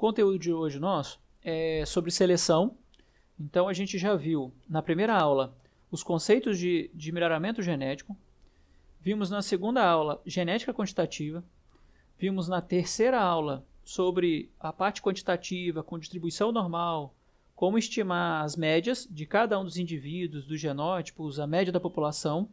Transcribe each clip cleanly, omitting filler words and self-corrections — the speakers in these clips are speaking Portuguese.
conteúdo de hoje nosso é sobre seleção. Então a gente já viu na primeira aula os conceitos de melhoramento genético, vimos na segunda aula genética quantitativa, vimos na terceira aula sobre a parte quantitativa com distribuição normal, como estimar as médias de cada um dos indivíduos, dos genótipos, a média da população.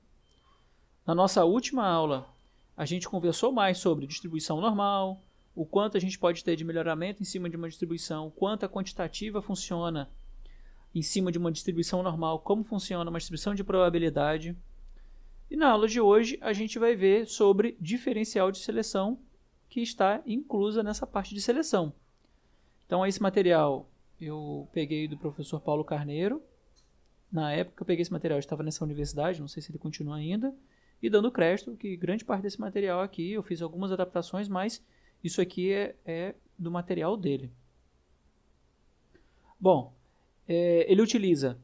Na nossa última aula, a gente conversou mais sobre distribuição normal, o quanto a gente pode ter de melhoramento em cima de uma distribuição, o quanto a quantitativa funciona em cima de uma distribuição normal, como funciona uma distribuição de probabilidade. E na aula de hoje a gente vai ver sobre diferencial de seleção, que está inclusa nessa parte de seleção. Então esse material eu peguei do professor Paulo Carneiro. Na época que eu peguei esse material eu estava nessa universidade, não sei se ele continua ainda, e dando crédito que grande parte desse material aqui, eu fiz algumas adaptações, mas isso aqui é do material dele. Bom, ele utiliza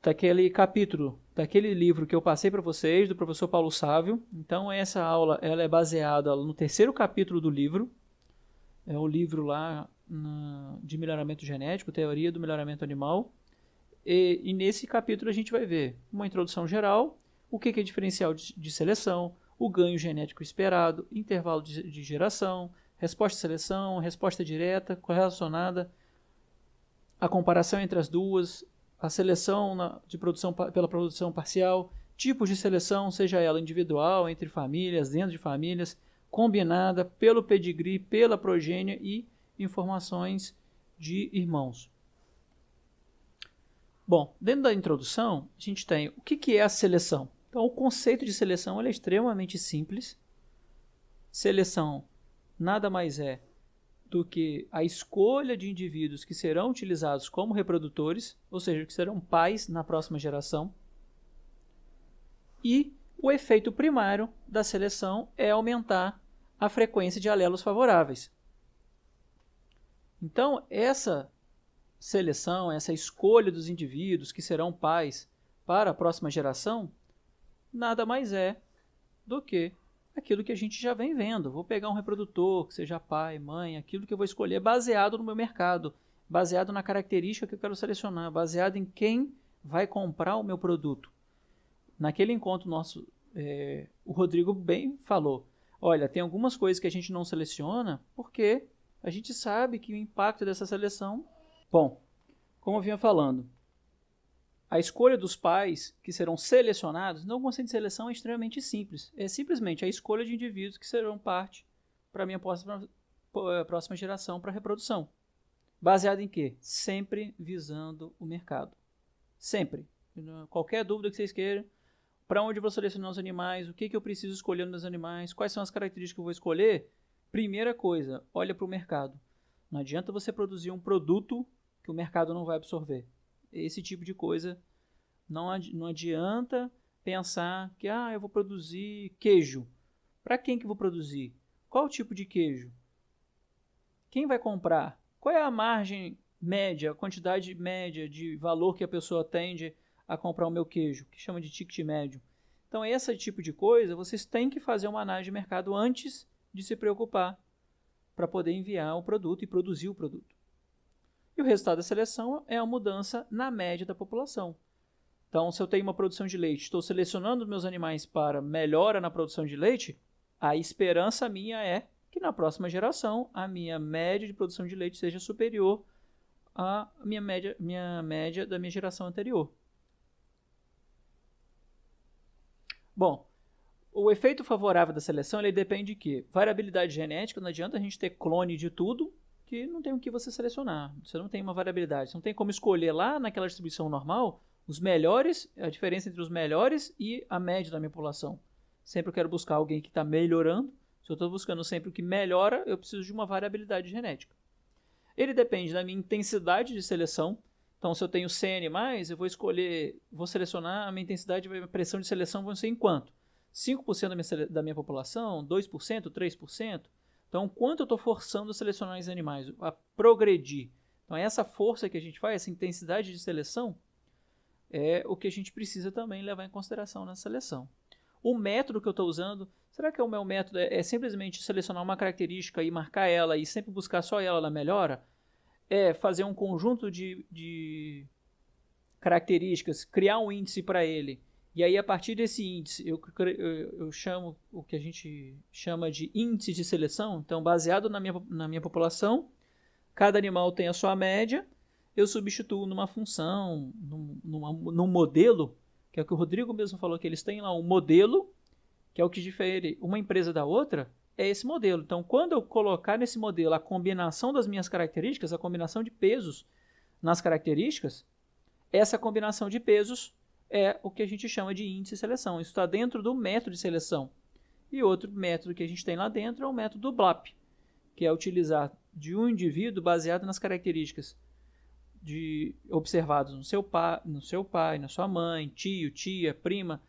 daquele capítulo, daquele livro que eu passei para vocês, do professor Paulo Sávio. Então essa aula ela é baseada no terceiro capítulo do livro. É o livro lá de melhoramento genético, teoria do melhoramento animal. E nesse capítulo a gente vai ver uma introdução geral, o que é diferencial de seleção, o ganho genético esperado, intervalo de geração, resposta de seleção, resposta direta, correlacionada, a comparação entre as duas, a seleção pela produção parcial, tipos de seleção, seja ela individual, entre famílias, dentro de famílias, combinada, pelo pedigree, pela progênie e informações de irmãos. Bom, dentro da introdução, a gente tem o que é a seleção. Então, o conceito de seleção é extremamente simples. Seleção nada mais é do que a escolha de indivíduos que serão utilizados como reprodutores, ou seja, que serão pais na próxima geração. E o efeito primário da seleção é aumentar a frequência de alelos favoráveis. Então, essa seleção, essa escolha dos indivíduos que serão pais para a próxima geração, nada mais é do que aquilo que a gente já vem vendo. Vou pegar um reprodutor, que seja pai, mãe, aquilo que eu vou escolher baseado no meu mercado, baseado na característica que eu quero selecionar, baseado em quem vai comprar o meu produto. Naquele encontro nosso, o Rodrigo bem falou, olha, tem algumas coisas que a gente não seleciona porque a gente sabe que o impacto dessa seleção... Bom, como eu vinha falando, a escolha dos pais que serão selecionados, no conceito de seleção é extremamente simples. É simplesmente a escolha de indivíduos que serão parte para a minha próxima geração para reprodução. Baseado em quê? Sempre visando o mercado. Sempre. Qualquer dúvida que vocês queiram, para onde eu vou selecionar os animais, o que eu preciso escolher nos meus animais, quais são as características que eu vou escolher, primeira coisa, olha para o mercado. Não adianta você produzir um produto que o mercado não vai absorver. Esse tipo de coisa, não adianta pensar que eu vou produzir queijo. Para quem que eu vou produzir? Qual tipo de queijo? Quem vai comprar? Qual é a margem média, a quantidade média de valor que a pessoa tende a comprar o meu queijo, que chama de ticket médio? Então, esse tipo de coisa, vocês têm que fazer uma análise de mercado antes de se preocupar para poder enviar o produto e produzir o produto. E o resultado da seleção é a mudança na média da população. Então, se eu tenho uma produção de leite, estou selecionando meus animais para melhora na produção de leite, a esperança minha é que na próxima geração a minha média de produção de leite seja superior à minha média da minha geração anterior. Bom, o efeito favorável da seleção ele depende de quê? Variabilidade genética, não adianta a gente ter clone de tudo, que não tem o que você selecionar. Você não tem uma variabilidade. Você não tem como escolher lá naquela distribuição normal os melhores, a diferença entre os melhores e a média da minha população. Sempre eu quero buscar alguém que está melhorando. Se eu estou buscando sempre o que melhora, eu preciso de uma variabilidade genética. Ele depende da minha intensidade de seleção. Então, se eu tenho 100 animais, eu vou selecionar, a minha intensidade, a pressão de seleção vai ser em quanto? 5% da minha população? 2%? 3%? Então, quanto eu estou forçando a selecionar os animais, a progredir? Então, essa força que a gente faz, essa intensidade de seleção, é o que a gente precisa também levar em consideração na seleção. O método que eu estou usando, Será que o meu método é simplesmente selecionar uma característica e marcar ela e sempre buscar só ela na melhora? É fazer um conjunto de características, criar um índice para ele, e aí a partir desse índice eu chamo o que a gente chama de índice de seleção. Então, baseado na minha população, cada animal tem a sua média, eu substituo numa função, num modelo, que é o que o Rodrigo mesmo falou, que eles têm lá um modelo, que é o que difere uma empresa da outra, é esse modelo. Então, quando eu colocar nesse modelo a combinação das minhas características, a combinação de pesos nas características, essa combinação de pesos é o que a gente chama de índice de seleção. Isso está dentro do método de seleção. E outro método que a gente tem lá dentro é o método do BLAP, que é utilizar de um indivíduo baseado nas características observadas no seu pai, na sua mãe, tio, tia, prima.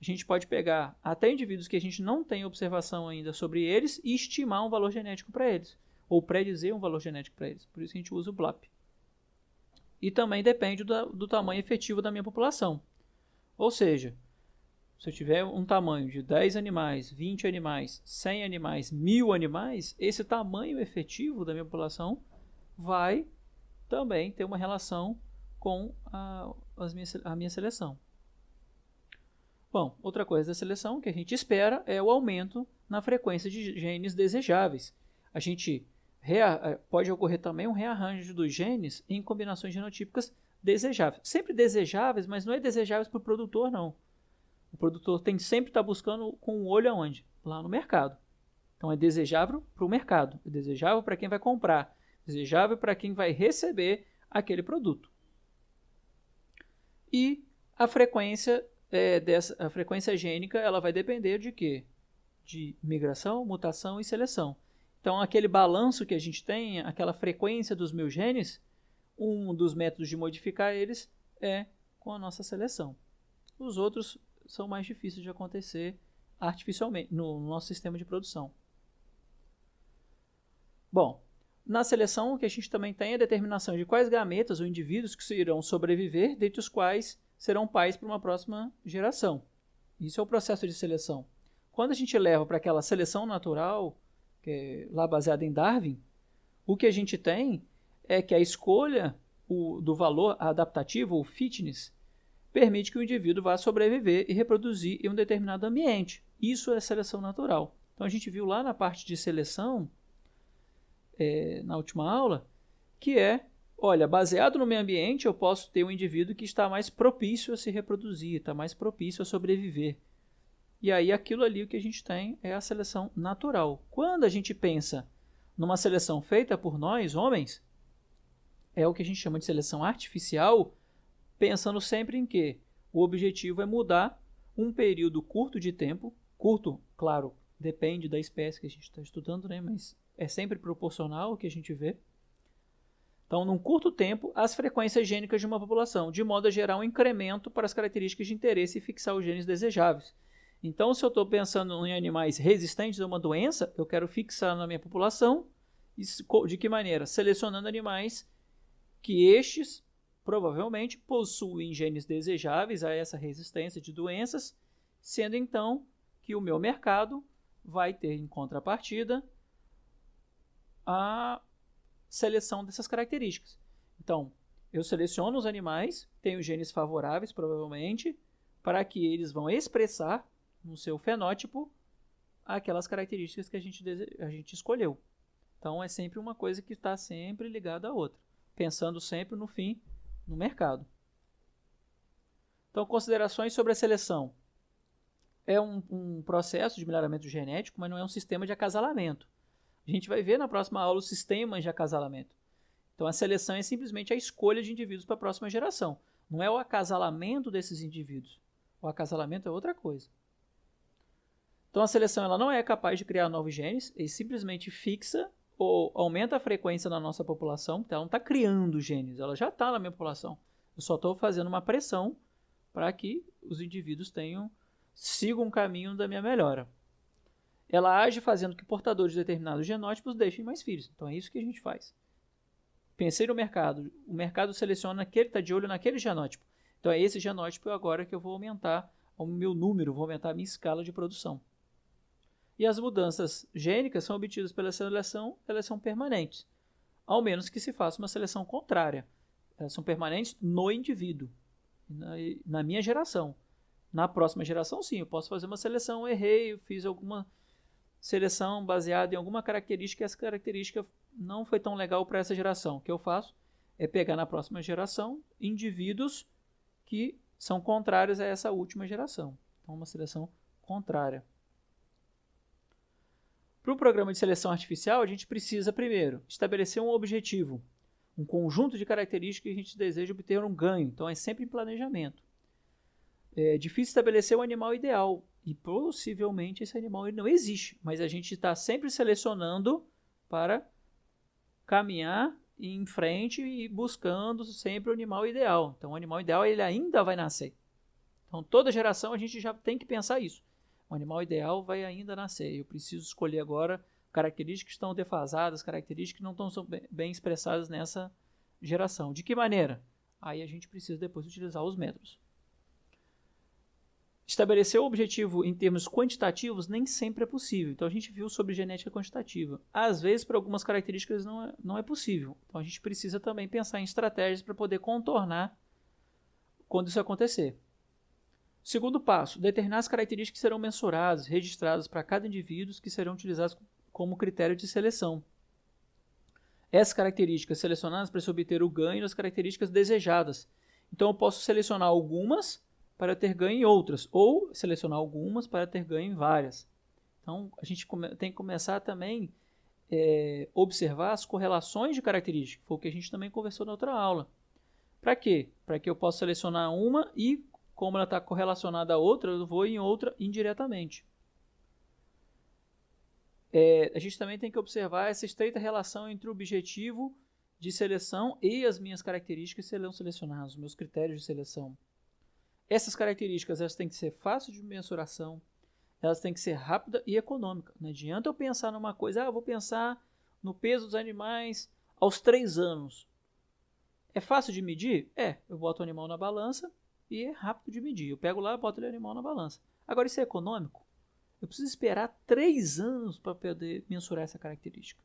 A gente pode pegar até indivíduos que a gente não tem observação ainda sobre eles e estimar um valor genético para eles, ou predizer um valor genético para eles. Por isso a gente usa o BLAP. E também depende do tamanho efetivo da minha população. Ou seja, se eu tiver um tamanho de 10 animais, 20 animais, 100 animais, 1000 animais, esse tamanho efetivo da minha população vai também ter uma relação com a minha seleção. Bom, outra coisa da seleção que a gente espera é o aumento na frequência de genes desejáveis. A gente pode ocorrer também um rearranjo dos genes em combinações genotípicas desejáveis. Sempre desejáveis, mas não é desejáveis para o produtor, não. O produtor tem que sempre estar buscando com o olho aonde? Lá no mercado. Então é desejável para o mercado, é desejável para quem vai comprar, desejável para quem vai receber aquele produto. E a frequência a frequência gênica ela vai depender de quê? De migração, mutação e seleção. Então, aquele balanço que a gente tem, aquela frequência dos meus genes, um dos métodos de modificar eles é com a nossa seleção. Os outros são mais difíceis de acontecer artificialmente no nosso sistema de produção. Bom, na seleção o que a gente também tem é a determinação de quais gametas ou indivíduos que irão sobreviver, dentre os quais serão pais para uma próxima geração. Isso é o processo de seleção. Quando a gente leva para aquela seleção natural, que é lá baseada em Darwin, o que a gente tem é que a escolha do valor adaptativo, ou fitness, permite que o indivíduo vá sobreviver e reproduzir em um determinado ambiente. Isso é seleção natural. Então a gente viu lá na parte de seleção, na última aula, que olha, baseado no meio ambiente, eu posso ter um indivíduo que está mais propício a se reproduzir, está mais propício a sobreviver. E aí aquilo ali o que a gente tem é a seleção natural. Quando a gente pensa numa seleção feita por nós, homens, é o que a gente chama de seleção artificial, pensando sempre em que o objetivo é mudar um período curto de tempo, curto, claro, depende da espécie que a gente está estudando, né? Mas é sempre proporcional ao que a gente vê. Então, num curto tempo, as frequências gênicas de uma população, de modo a gerar um incremento para as características de interesse e fixar os genes desejáveis. Então, se eu estou pensando em animais resistentes a uma doença, eu quero fixar na minha população. De que maneira? Selecionando animais que estes provavelmente possuem genes desejáveis a essa resistência de doenças, sendo então que o meu mercado vai ter em contrapartida a seleção dessas características. Então, eu seleciono os animais, tenho genes favoráveis provavelmente, para que eles vão expressar no seu fenótipo aquelas características que a gente escolheu. Então, é sempre uma coisa que está sempre ligada à outra, pensando sempre no fim, no mercado. Então, considerações sobre a seleção. É um processo de melhoramento genético, mas não é um sistema de acasalamento. A gente vai ver na próxima aula os sistemas de acasalamento. Então, a seleção é simplesmente a escolha de indivíduos para a próxima geração. Não é o acasalamento desses indivíduos. O acasalamento é outra coisa. Então, a seleção ela não é capaz de criar novos genes, ele simplesmente fixa ou aumenta a frequência na nossa população. Então, ela não está criando genes, ela já está na minha população. Eu só estou fazendo uma pressão para que os indivíduos sigam um caminho da minha melhora. Ela age fazendo que portadores de determinados genótipos deixem mais filhos. Então é isso que a gente faz. Pensei no mercado. O mercado seleciona está de olho naquele genótipo. Então é esse genótipo agora que eu vou aumentar o meu número, vou aumentar a minha escala de produção. E as mudanças gênicas são obtidas pela seleção, elas são permanentes, ao menos que se faça uma seleção contrária. Elas são permanentes no indivíduo, na minha geração. Na próxima geração, sim, eu posso fazer uma seleção, errei, eu fiz alguma seleção baseada em alguma característica e essa característica não foi tão legal para essa geração. O que eu faço é pegar na próxima geração indivíduos que são contrários a essa última geração. Então, uma seleção contrária. Para um programa de seleção artificial, a gente precisa, primeiro, estabelecer um objetivo, um conjunto de características que a gente deseja obter um ganho. Então, é sempre em planejamento. É difícil estabelecer um animal ideal e possivelmente esse animal não existe, mas a gente está sempre selecionando para caminhar em frente e buscando sempre o animal ideal. Então, o animal ideal ele ainda vai nascer. Então, toda geração a gente já tem que pensar isso. O animal ideal vai ainda nascer. Eu preciso escolher agora características que estão defasadas, características que não estão bem expressadas nessa geração. De que maneira? Aí a gente precisa depois utilizar os métodos. Estabelecer o objetivo em termos quantitativos nem sempre é possível. Então, a gente viu sobre genética quantitativa. Às vezes, para algumas características, não é possível. Então, a gente precisa também pensar em estratégias para poder contornar quando isso acontecer. Segundo passo, determinar as características que serão mensuradas, registradas para cada indivíduo que serão utilizadas como critério de seleção. Essas características selecionadas para se obter o ganho das características desejadas. Então, eu posso selecionar algumas para ter ganho em outras, ou selecionar algumas para ter ganho em várias. Então, a gente tem que começar também a observar as correlações de características, foi o que a gente também conversou na outra aula. Para quê? Para que eu possa selecionar uma e, como ela está correlacionada a outra, eu vou em outra indiretamente. A gente também tem que observar essa estreita relação entre o objetivo de seleção e as minhas características que serão selecionadas, os meus critérios de seleção. Essas características elas têm que ser fáceis de mensuração, elas têm que ser rápidas e econômicas. Não adianta eu pensar numa coisa, eu vou pensar no peso dos animais aos 3 anos. É fácil de medir? Eu boto o animal na balança e é rápido de medir. Eu pego lá e boto o animal na balança. Agora, isso é econômico? Eu preciso esperar 3 anos para poder mensurar essa característica.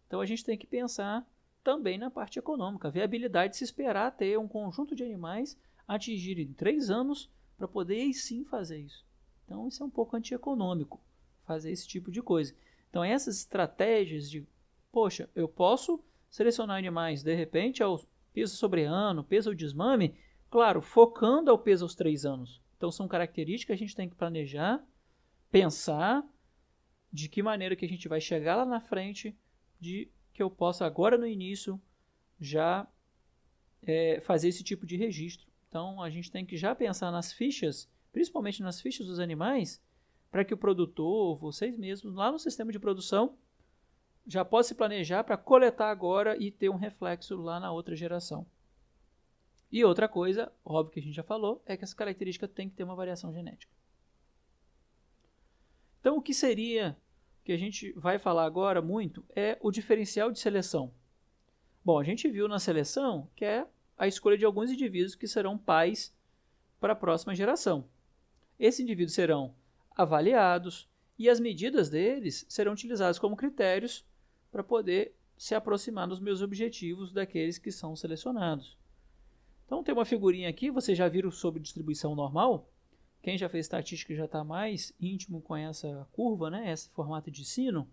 Então, a gente tem que pensar também na parte econômica, a viabilidade de se esperar ter um conjunto de animais atingir em 3 anos para poder aí sim fazer isso. Então, isso é um pouco antieconômico, fazer esse tipo de coisa. Então, essas estratégias de, poxa, eu posso selecionar animais, de repente, ao peso sobre ano, peso ao desmame, claro, focando ao peso aos 3 anos. Então, são características que a gente tem que planejar, pensar de que maneira que a gente vai chegar lá na frente, de que eu possa agora no início já fazer esse tipo de registro. Então, a gente tem que já pensar nas fichas, principalmente nas fichas dos animais, para que o produtor, vocês mesmos, lá no sistema de produção, já possa se planejar para coletar agora e ter um reflexo lá na outra geração. E outra coisa, óbvio que a gente já falou, é que essa característica tem que ter uma variação genética. Então, o que seria, que a gente vai falar agora muito, é o diferencial de seleção. Bom, a gente viu na seleção que é a escolha de alguns indivíduos que serão pais para a próxima geração. Esses indivíduos serão avaliados e as medidas deles serão utilizadas como critérios para poder se aproximar dos meus objetivos daqueles que são selecionados. Então, tem uma figurinha aqui, vocês já viram sobre distribuição normal? Quem já fez estatística já está mais íntimo com essa curva, né? Esse formato de sino.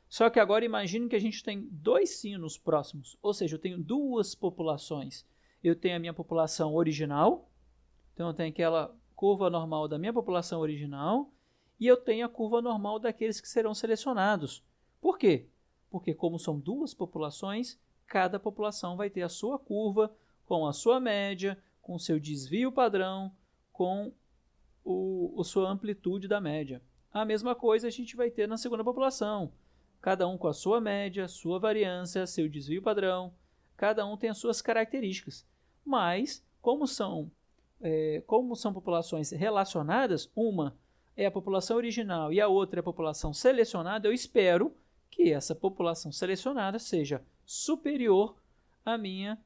Só que agora imagine que a gente tem 2 sinos próximos, ou seja, eu tenho 2 populações. Eu tenho a minha população original, então eu tenho aquela curva normal da minha população original, e eu tenho a curva normal daqueles que serão selecionados. Por quê? Porque como são 2 populações, cada população vai ter a sua curva, com a sua média, com o seu desvio padrão, com a sua amplitude da média. A mesma coisa a gente vai ter na segunda população, cada um com a sua média, sua variância, seu desvio padrão, cada um tem as suas características. Mas, como são populações relacionadas, uma é a população original e a outra é a população selecionada, eu espero que essa população selecionada seja superior à minha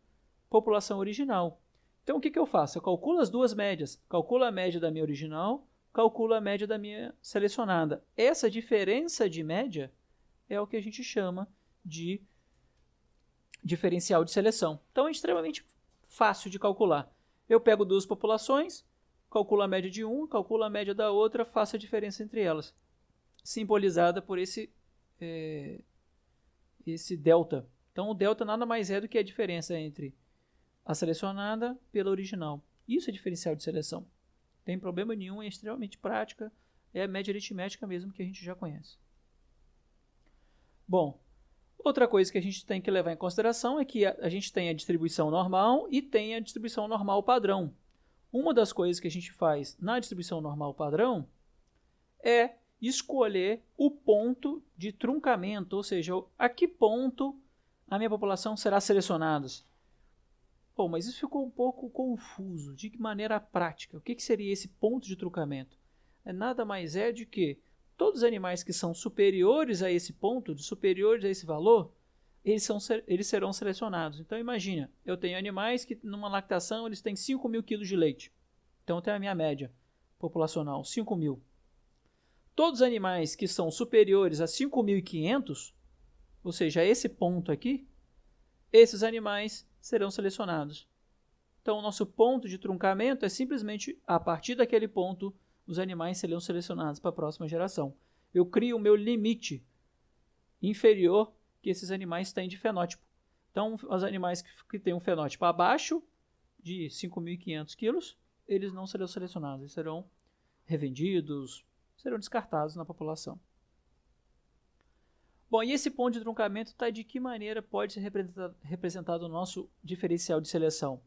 população original. Então, o que eu faço? Eu calculo as 2 médias. Calculo a média da minha original calculo a média da minha selecionada. Essa diferença de média é o que a gente chama de diferencial de seleção. Então é extremamente fácil de calcular. Eu pego duas populações, calculo a média de uma, calculo a média da outra, faço a diferença entre elas, simbolizada por esse delta. Então o delta nada mais é do que a diferença entre a selecionada pela original. Isso é diferencial de seleção. Não tem problema nenhum, é extremamente prática, é a média aritmética mesmo que a gente já conhece. Bom, outra coisa que a gente tem que levar em consideração é que a gente tem a distribuição normal e tem a distribuição normal padrão. Uma das coisas que a gente faz na distribuição normal padrão é escolher o ponto de truncamento, ou seja, a que ponto a minha população será selecionada. Bom, mas isso ficou um pouco confuso. De que maneira prática? O que seria esse ponto de truncamento? Nada mais é de que todos os animais que são superiores a esse ponto, superiores a esse valor, eles serão selecionados. Então, imagina, eu tenho animais que, numa lactação, eles têm 5.000 kg de leite. Então, eu tenho a minha média populacional, 5.000. Todos os animais que são superiores a 5.500, ou seja, a esse ponto aqui, esses animais serão selecionados. Então, o nosso ponto de truncamento é simplesmente, a partir daquele ponto, os animais serão selecionados para a próxima geração. Eu crio o meu limite inferior que esses animais têm de fenótipo. Então, os animais que têm um fenótipo abaixo de 5.500 quilos, eles não serão selecionados, eles serão revendidos, serão descartados na população. Bom, e esse ponto de truncamento de que maneira pode ser representado no nosso diferencial de seleção?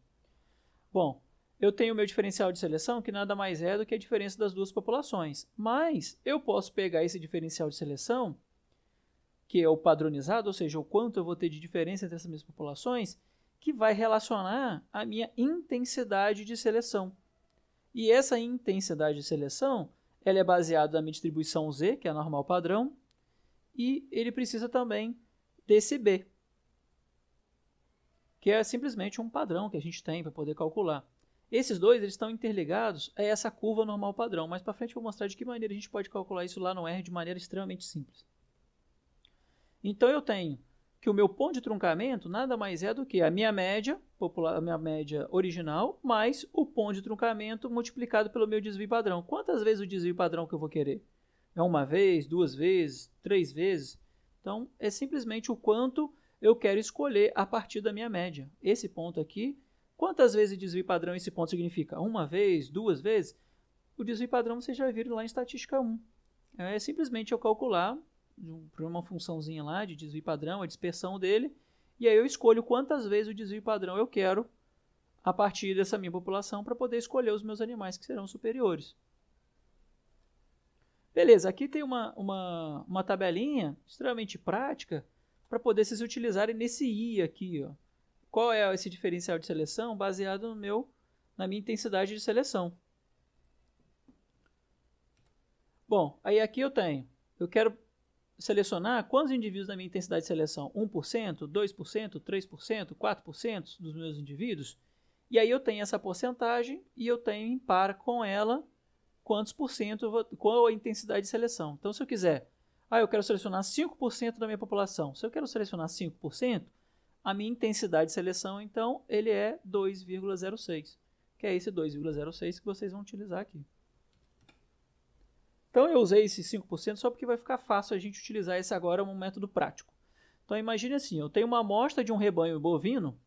Bom, eu tenho o meu diferencial de seleção, que nada mais é do que a diferença das duas populações. Mas eu posso pegar esse diferencial de seleção, que é o padronizado, ou seja, o quanto eu vou ter de diferença entre essas minhas populações, que vai relacionar a minha intensidade de seleção. E essa intensidade de seleção, ela é baseada na minha distribuição Z, que é a normal padrão, e ele precisa também desse B, que é simplesmente um padrão que a gente tem para poder calcular. Esses dois eles estão interligados a essa curva normal padrão. Mais para frente eu vou mostrar de que maneira a gente pode calcular isso lá no R de maneira extremamente simples. Então eu tenho que o meu ponto de truncamento nada mais é do que a minha média original mais o ponto de truncamento multiplicado pelo meu desvio padrão. Quantas vezes o desvio padrão que eu vou querer? É uma vez, duas vezes, 3 vezes? Então é simplesmente o quanto eu quero escolher a partir da minha média. Esse ponto aqui, quantas vezes o desvio padrão esse ponto significa? Uma vez, 2 vezes? O desvio padrão vocês já viram lá em estatística 1. É simplesmente eu calcular por uma funçãozinha lá de desvio padrão, a dispersão dele, e aí eu escolho quantas vezes o desvio padrão eu quero a partir dessa minha população para poder escolher os meus animais que serão superiores. Beleza, aqui tem uma tabelinha extremamente prática para poder vocês utilizarem nesse I aqui. Ó. Qual é esse diferencial de seleção? Baseado na minha intensidade de seleção. Bom, aí aqui eu quero selecionar quantos indivíduos da minha intensidade de seleção? 1%, 2%, 3%, 4% dos meus indivíduos? E aí eu tenho essa porcentagem e eu tenho em par com ela quantos por cento, qual a intensidade de seleção. Então, se eu quiser, eu quero selecionar 5% da minha população. Se eu quero selecionar 5%, a minha intensidade de seleção, então, ele é 2,06, que é esse 2,06 que vocês vão utilizar aqui. Então, eu usei esse 5% só porque vai ficar fácil a gente utilizar esse agora como um método prático. Então, imagine assim, eu tenho uma amostra de um rebanho bovino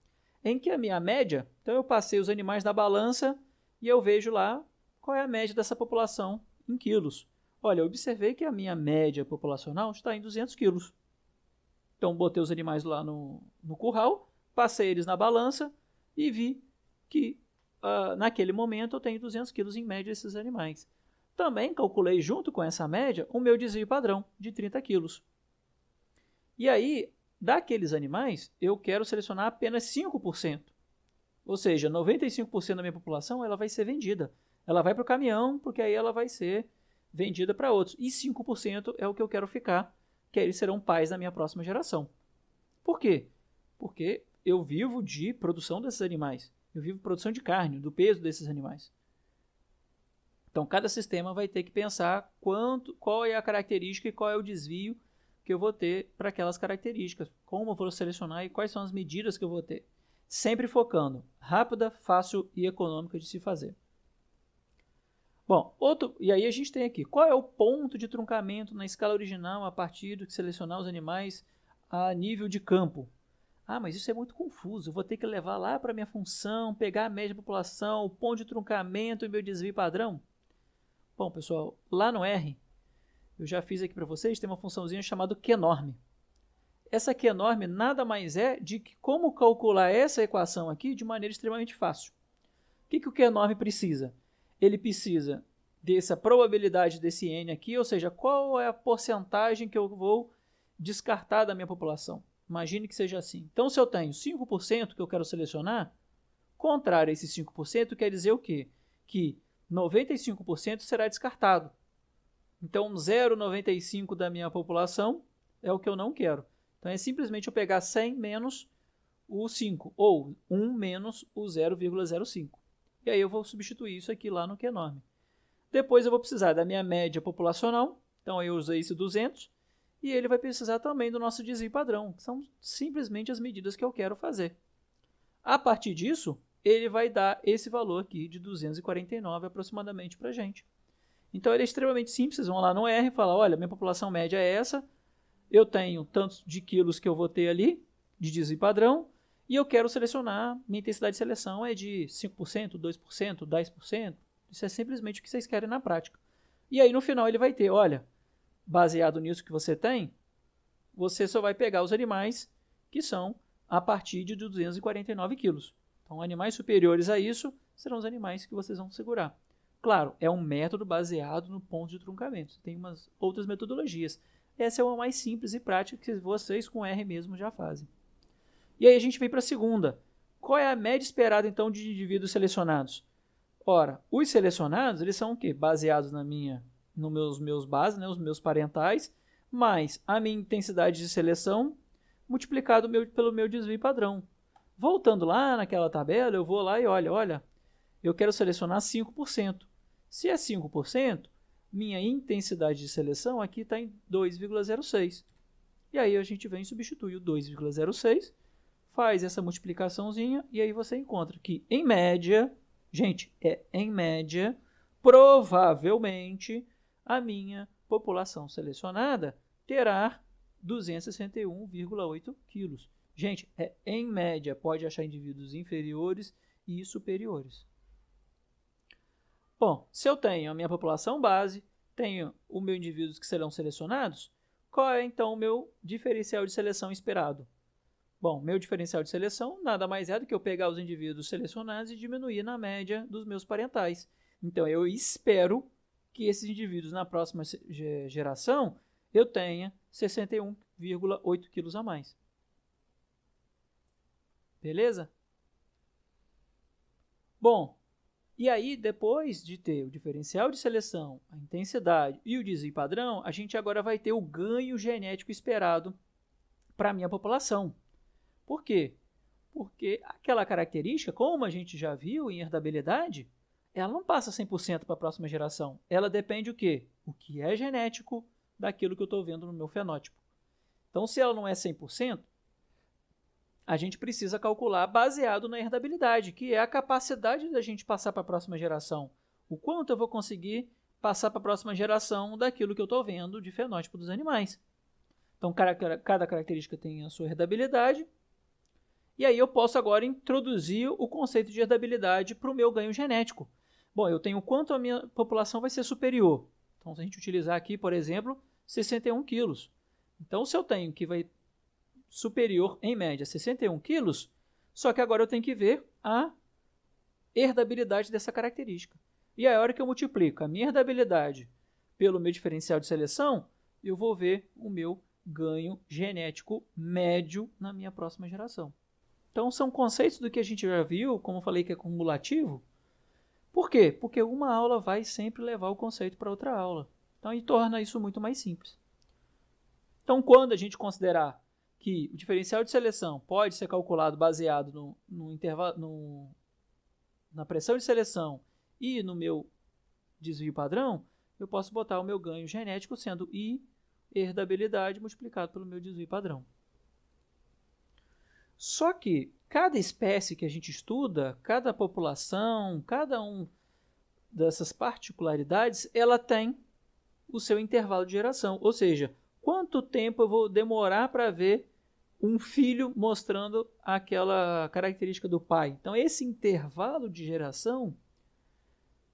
em que a minha média, então eu passei os animais da balança e eu vejo lá qual é a média dessa população em quilos. Olha, eu observei que a minha média populacional está em 200 quilos. Então, botei os animais lá no curral, passei eles na balança e vi que naquele momento eu tenho 200 quilos em média desses animais. Também calculei junto com essa média o meu desvio padrão de 30 quilos. E aí, daqueles animais, eu quero selecionar apenas 5%. Ou seja, 95% da minha população ela vai ser vendida. Ela vai para o caminhão, porque aí ela vai ser vendida para outros. E 5% é o que eu quero ficar, que eles serão pais da minha próxima geração. Por quê? Porque eu vivo de produção desses animais. Eu vivo de produção de carne, do peso desses animais. Então, cada sistema vai ter que pensar qual é a característica e qual é o desvio que eu vou ter para aquelas características, como eu vou selecionar e quais são as medidas que eu vou ter. Sempre focando rápida, fácil e econômica de se fazer. Bom, e aí a gente tem aqui, qual é o ponto de truncamento na escala original a partir de selecionar os animais a nível de campo? Ah, mas isso é muito confuso, eu vou ter que levar lá para a minha função, pegar a média da população, o ponto de truncamento e meu desvio padrão? Bom, pessoal, lá no R, eu já fiz aqui para vocês, tem uma funçãozinha chamada QNorm. Essa QNorm nada mais é de que como calcular essa equação aqui de maneira extremamente fácil. O que o QNorm precisa? Ele precisa dessa probabilidade desse N aqui, ou seja, qual é a porcentagem que eu vou descartar da minha população. Imagine que seja assim. Então, se eu tenho 5% que eu quero selecionar, contrário a esse 5% quer dizer o quê? Que 95% será descartado. Então, 0,95% da minha população é o que eu não quero. Então, é simplesmente eu pegar 100 menos o 5, ou 1 menos o 0,05. E aí eu vou substituir isso aqui lá no QNorm. Depois eu vou precisar da minha média populacional, então eu usei esse 200, e ele vai precisar também do nosso desvio padrão, que são simplesmente as medidas que eu quero fazer. A partir disso, ele vai dar esse valor aqui de 249 aproximadamente para a gente. Então ele é extremamente simples, vocês vão lá no R e falam, olha, minha população média é essa, eu tenho tantos de quilos que eu vou ter ali, de desvio padrão, e eu quero selecionar, minha intensidade de seleção é de 5%, 2%, 10%, isso é simplesmente o que vocês querem na prática. E aí no final ele vai ter, olha, baseado nisso que você tem, você só vai pegar os animais que são a partir de 249 quilos. Então animais superiores a isso serão os animais que vocês vão segurar. Claro, é um método baseado no ponto de truncamento. Tem umas outras metodologias. Essa é uma mais simples e prática que vocês com R mesmo já fazem. E aí a gente vem para a segunda. Qual é a média esperada, então, de indivíduos selecionados? Ora, os selecionados, eles são o quê? Baseados nos meus bases, né, os meus parentais, mais a minha intensidade de seleção multiplicado pelo meu desvio padrão. Voltando lá naquela tabela, eu vou lá e olha, eu quero selecionar 5%. Se é 5%, minha intensidade de seleção aqui está em 2,06. E aí a gente vem e substitui o 2,06, faz essa multiplicaçãozinha e aí você encontra que, em média, gente, em média, provavelmente a minha população selecionada terá 261,8 quilos. Gente, em média, pode achar indivíduos inferiores e superiores. Bom, se eu tenho a minha população base, tenho os meus indivíduos que serão selecionados, qual é então o meu diferencial de seleção esperado? Bom, meu diferencial de seleção nada mais é do que eu pegar os indivíduos selecionados e diminuir na média dos meus parentais. Então, eu espero que esses indivíduos na próxima geração eu tenha 61,8 quilos a mais. Beleza? Bom, e aí depois de ter o diferencial de seleção, a intensidade e o desvio padrão, a gente agora vai ter o ganho genético esperado para a minha população. Por quê? Porque aquela característica, como a gente já viu em herdabilidade, ela não passa 100% para a próxima geração. Ela depende o quê? O que é genético daquilo que eu estou vendo no meu fenótipo. Então, se ela não é 100%, a gente precisa calcular baseado na herdabilidade, que é a capacidade da gente passar para a próxima geração. O quanto eu vou conseguir passar para a próxima geração daquilo que eu estou vendo de fenótipo dos animais. Então, cada característica tem a sua herdabilidade. E aí eu posso agora introduzir o conceito de herdabilidade para o meu ganho genético. Bom, eu tenho quanto a minha população vai ser superior. Então, se a gente utilizar aqui, por exemplo, 61 quilos. Então, se eu tenho que vai superior, em média, 61 quilos, só que agora eu tenho que ver a herdabilidade dessa característica. E aí, a hora que eu multiplico a minha herdabilidade pelo meu diferencial de seleção, eu vou ver o meu ganho genético médio na minha próxima geração. Então, são conceitos do que a gente já viu, como eu falei que é cumulativo. Por quê? Porque uma aula vai sempre levar o conceito para outra aula. Então, e torna isso muito mais simples. Então, quando a gente considerar que o diferencial de seleção pode ser calculado baseado no intervalo, na pressão de seleção e no meu desvio padrão, eu posso botar o meu ganho genético sendo I herdabilidade multiplicado pelo meu desvio padrão. Só que cada espécie que a gente estuda, cada população, cada um dessas particularidades, ela tem o seu intervalo de geração. Ou seja, quanto tempo eu vou demorar para ver um filho mostrando aquela característica do pai. Então, esse intervalo de geração,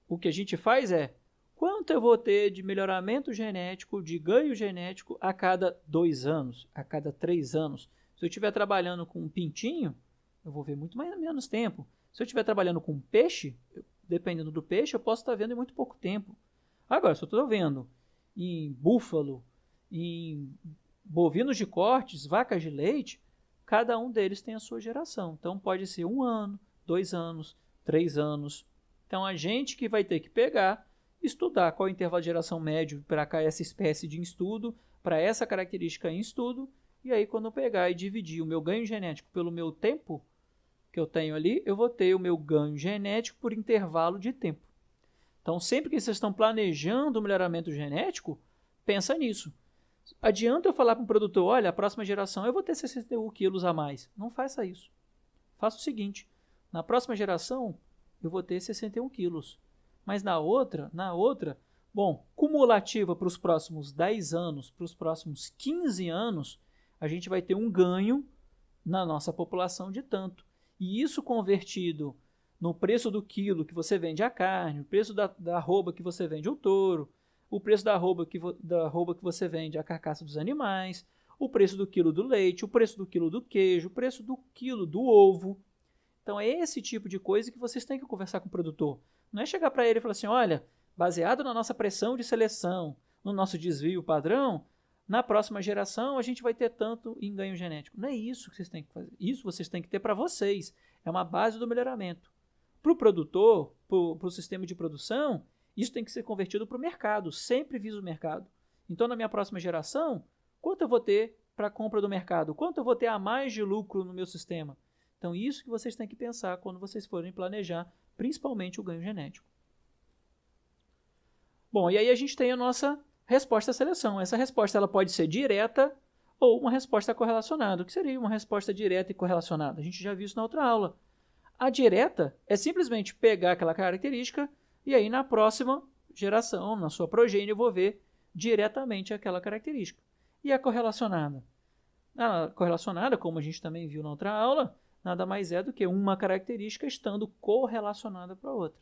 o que a gente faz é quanto eu vou ter de melhoramento genético, de ganho genético a cada 2 anos, a cada 3 anos. Se eu estiver trabalhando com um pintinho, eu vou ver muito menos tempo. Se eu estiver trabalhando com peixe, dependendo do peixe, eu posso estar vendo em muito pouco tempo. Agora, se eu estou vendo em búfalo, em bovinos de cortes, vacas de leite, cada um deles tem a sua geração. Então, pode ser 1 ano, 2 anos, 3 anos. Então, a gente que vai ter que pegar, estudar qual é o intervalo de geração médio para essa espécie de estudo, para essa característica em estudo, e aí quando eu pegar e dividir o meu ganho genético pelo meu tempo que eu tenho ali, eu vou ter o meu ganho genético por intervalo de tempo. Então, sempre que vocês estão planejando o melhoramento genético, pensa nisso. Adianta eu falar para o produtor, olha, a próxima geração eu vou ter 61 quilos a mais. Não faça isso. Faça o seguinte, na próxima geração eu vou ter 61 quilos. Mas na outra, bom, cumulativa para os próximos 10 anos, para os próximos 15 anos, a gente vai ter um ganho na nossa população de tanto. E isso convertido no preço do quilo que você vende a carne, o preço da arroba que você vende o touro, o preço da arroba que você vende a carcaça dos animais, o preço do quilo do leite, o preço do quilo do queijo, o preço do quilo do ovo. Então é esse tipo de coisa que vocês têm que conversar com o produtor. Não é chegar para ele e falar assim, olha, baseado na nossa pressão de seleção, no nosso desvio padrão, na próxima geração a gente vai ter tanto em ganho genético. Não é isso que vocês têm que fazer. Isso vocês têm que ter para vocês. É uma base do melhoramento. Para o produtor, para o sistema de produção, isso tem que ser convertido para o mercado. Sempre visa o mercado. Então, na minha próxima geração, quanto eu vou ter para a compra do mercado? Quanto eu vou ter a mais de lucro no meu sistema? Então, isso que vocês têm que pensar quando vocês forem planejar, principalmente o ganho genético. Bom, e aí a gente tem a nossa resposta à seleção. Essa resposta ela pode ser direta ou uma resposta correlacionada. O que seria uma resposta direta e correlacionada? A gente já viu isso na outra aula. A direta é simplesmente pegar aquela característica e aí na próxima geração, na sua progênie, eu vou ver diretamente aquela característica. E a correlacionada? A correlacionada, como a gente também viu na outra aula, nada mais é do que uma característica estando correlacionada para a outra.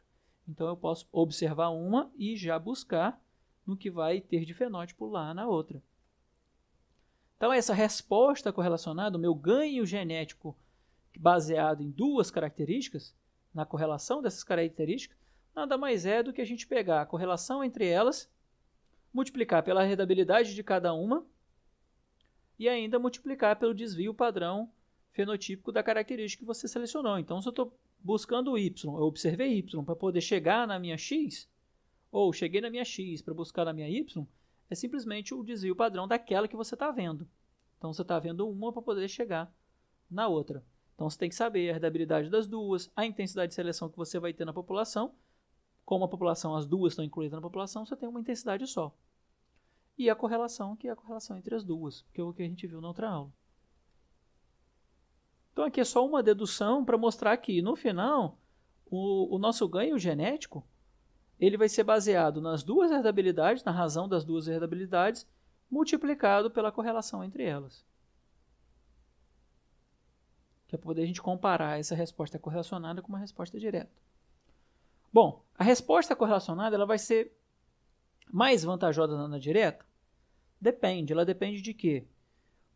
Então eu posso observar uma e já buscar no que vai ter de fenótipo lá na outra. Então essa resposta correlacionada, o meu ganho genético baseado em 2 características, na correlação dessas características, nada mais é do que a gente pegar a correlação entre elas, multiplicar pela heredabilidade de cada uma e ainda multiplicar pelo desvio padrão fenotípico da característica que você selecionou. Então, se eu estou buscando o Y, eu observei Y para poder chegar na minha X, ou cheguei na minha X para buscar na minha Y, é simplesmente o desvio padrão daquela que você está vendo. Então, você está vendo uma para poder chegar na outra. Então, você tem que saber a heredabilidade das duas, a intensidade de seleção que você vai ter na população. Como a população, as duas estão incluídas na população, você tem uma intensidade só. E a correlação, que é a correlação entre as duas, que é o que a gente viu na outra aula. Então, aqui é só uma dedução para mostrar que, no final, o nosso ganho genético ele vai ser baseado nas 2 heredabilidades, na razão das 2 heredabilidades, multiplicado pela correlação entre elas. Que é para poder a gente comparar essa resposta correlacionada com uma resposta direta. Bom, a resposta correlacionada ela vai ser mais vantajosa na direta? Depende. Ela depende de quê?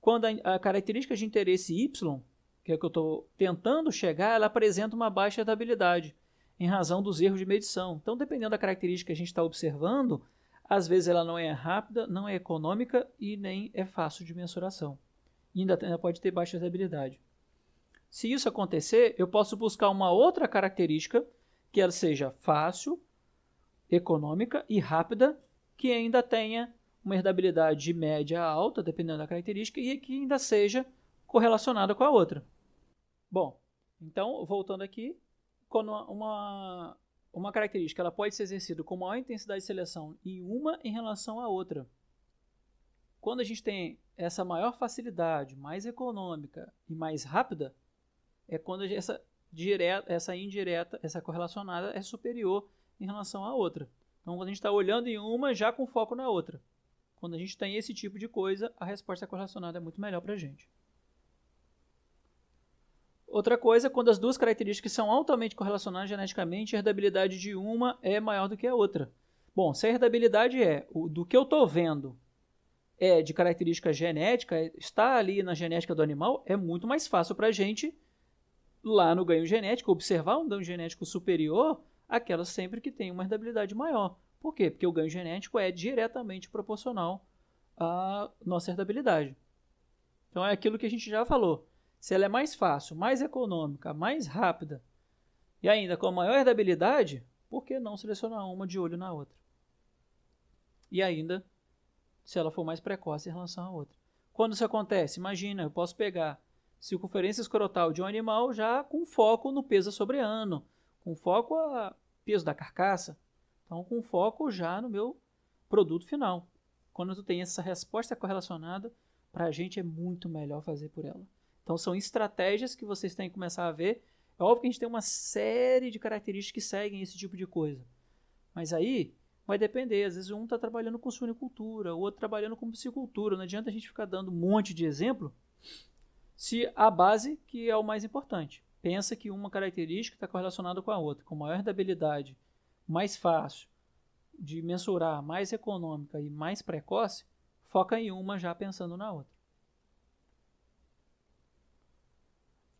Quando a característica de interesse Y, que é o que eu estou tentando chegar, ela apresenta uma baixa heredabilidade em razão dos erros de medição. Então, dependendo da característica que a gente está observando, às vezes ela não é rápida, não é econômica e nem é fácil de mensuração. E ainda pode ter baixa heredabilidade. Se isso acontecer, eu posso buscar uma outra característica que ela seja fácil, econômica e rápida, que ainda tenha uma heredabilidade de média a alta, dependendo da característica, e que ainda seja correlacionada com a outra. Bom, então, voltando aqui, quando uma característica ela pode ser exercida com maior intensidade de seleção em uma em relação à outra. Quando a gente tem essa maior facilidade, mais econômica e mais rápida, é quando essa indireta, essa correlacionada é superior em relação à outra. Então, quando a gente está olhando em uma, já com foco na outra. Quando a gente tem esse tipo de coisa, a resposta correlacionada é muito melhor para a gente. Outra coisa, quando as duas características são altamente correlacionadas geneticamente, a herdabilidade de uma é maior do que a outra. Bom, se a herdabilidade do que eu estou vendo é de característica genética, está ali na genética do animal, é muito mais fácil para a gente, lá no ganho genético, observar um ganho genético superior àquela sempre que tem uma herdabilidade maior. Por quê? Porque o ganho genético é diretamente proporcional à nossa herdabilidade. Então é aquilo que a gente já falou. Se ela é mais fácil, mais econômica, mais rápida e ainda com maior herdabilidade, por que não selecionar uma de olho na outra? E ainda, se ela for mais precoce em relação à outra. Quando isso acontece, imagina, eu posso pegar circunferência escrotal de um animal já com foco no peso sobre ano, com foco no peso da carcaça, então com foco já no meu produto final. Quando tu tem essa resposta correlacionada, para a gente é muito melhor fazer por ela. Então são estratégias que vocês têm que começar a ver. É óbvio que a gente tem uma série de características que seguem esse tipo de coisa. Mas aí vai depender. Às vezes um está trabalhando com suinicultura, o outro trabalhando com piscicultura. Não adianta a gente ficar dando um monte de exemplo se a base que é o mais importante. Pensa que uma característica está correlacionada com a outra. Com maior herdabilidade, mais fácil de mensurar, mais econômica e mais precoce, foca em uma já pensando na outra.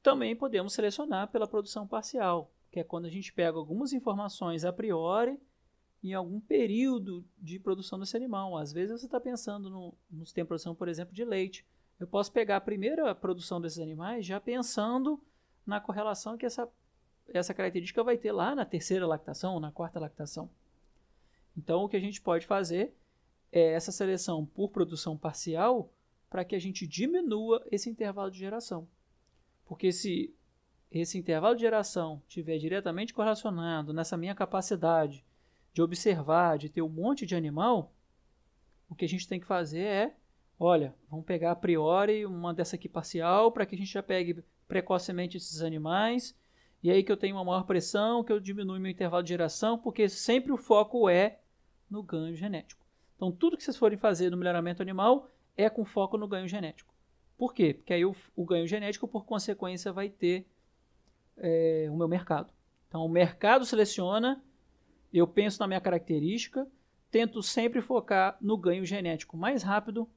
Também podemos selecionar pela produção parcial, que é quando a gente pega algumas informações a priori em algum período de produção desse animal. Às vezes você está pensando no sistema de produção, por exemplo, de leite. Eu posso pegar a primeira produção desses animais já pensando na correlação que essa característica vai ter lá na terceira lactação ou na quarta lactação. Então, o que a gente pode fazer é essa seleção por produção parcial para que a gente diminua esse intervalo de geração. Porque se esse intervalo de geração estiver diretamente correlacionado nessa minha capacidade de observar, de ter um monte de animal, o que a gente tem que fazer é, olha, vamos pegar a priori uma dessa aqui parcial para que a gente já pegue precocemente esses animais, e aí que eu tenho uma maior pressão, que eu diminui meu intervalo de geração, porque sempre o foco é no ganho genético. Então, tudo que vocês forem fazer no melhoramento animal é com foco no ganho genético. Por quê? Porque aí o ganho genético, por consequência, vai ter o meu mercado. Então, o mercado seleciona, eu penso na minha característica, tento sempre focar no ganho genético mais rápido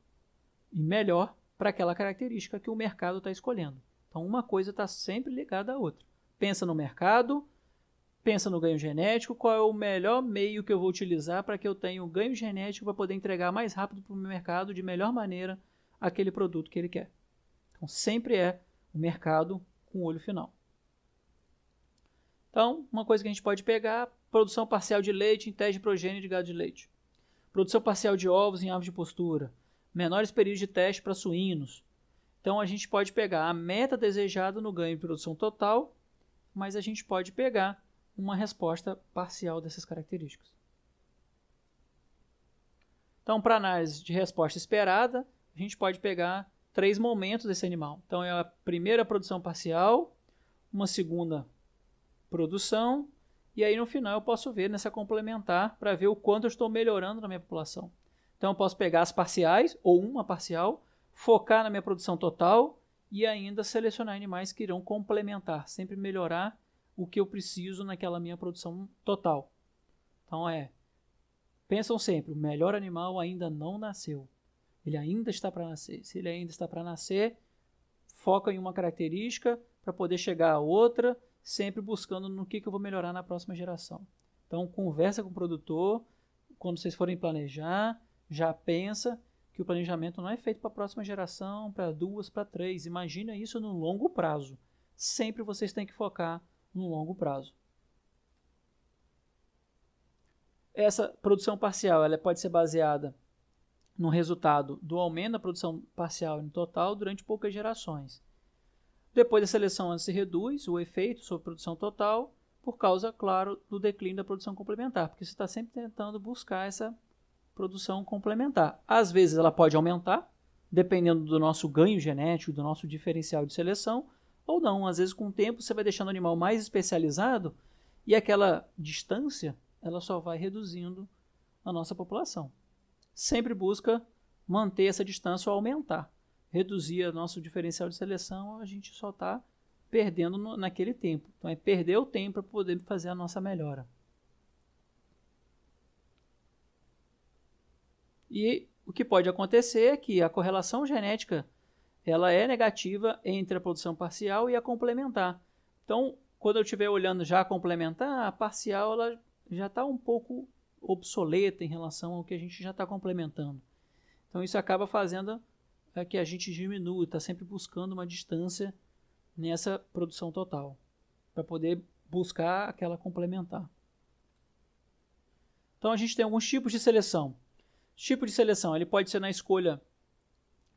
e melhor para aquela característica que o mercado está escolhendo. Então, uma coisa está sempre ligada à outra. Pensa no mercado, pensa no ganho genético, qual é o melhor meio que eu vou utilizar para que eu tenha um ganho genético para poder entregar mais rápido para o meu mercado de melhor maneira aquele produto que ele quer. Então, sempre é o mercado com o olho final. Então, uma coisa que a gente pode pegar, produção parcial de leite em teste de progênio de gado de leite. Produção parcial de ovos em aves de postura. Menores períodos de teste para suínos. Então, a gente pode pegar a meta desejada no ganho de produção total, mas a gente pode pegar uma resposta parcial dessas características. Então, para análise de resposta esperada, a gente pode pegar 3 momentos desse animal. Então, é a primeira produção parcial, uma segunda produção, e aí no final eu posso ver nessa complementar para ver o quanto eu estou melhorando na minha população. Então, eu posso pegar as parciais, ou uma parcial, focar na minha produção total e ainda selecionar animais que irão complementar, sempre melhorar o que eu preciso naquela minha produção total. Então, pensam sempre, o melhor animal ainda não nasceu. Ele ainda está para nascer. Se ele ainda está para nascer, foca em uma característica para poder chegar a outra, sempre buscando no que eu vou melhorar na próxima geração. Então, conversa com o produtor, quando vocês forem planejar, já pensa que o planejamento não é feito para a próxima geração, para 2, para 3. Imagina isso no longo prazo. Sempre vocês têm que focar no longo prazo. Essa produção parcial ela pode ser baseada no resultado do aumento da produção parcial e no total durante poucas gerações. Depois da seleção, ela se reduz o efeito sobre a produção total, por causa, claro, do declínio da produção complementar, porque você está sempre tentando buscar essa produção complementar. Às vezes ela pode aumentar, dependendo do nosso ganho genético, do nosso diferencial de seleção, ou não. Às vezes, com o tempo, você vai deixando o animal mais especializado e aquela distância ela só vai reduzindo a nossa população. Sempre busca manter essa distância ou aumentar. Reduzir o nosso diferencial de seleção, a gente só está perdendo naquele tempo. Então, é perder o tempo para poder fazer a nossa melhora. E o que pode acontecer é que a correlação genética ela é negativa entre a produção parcial e a complementar. Então, quando eu estiver olhando já a complementar, a parcial ela já está um pouco obsoleta em relação ao que a gente já está complementando. Então, isso acaba fazendo que a gente diminua, está sempre buscando uma distância nessa produção total, para poder buscar aquela complementar. Então, a gente tem alguns tipos de seleção. Tipo de seleção, ele pode ser na escolha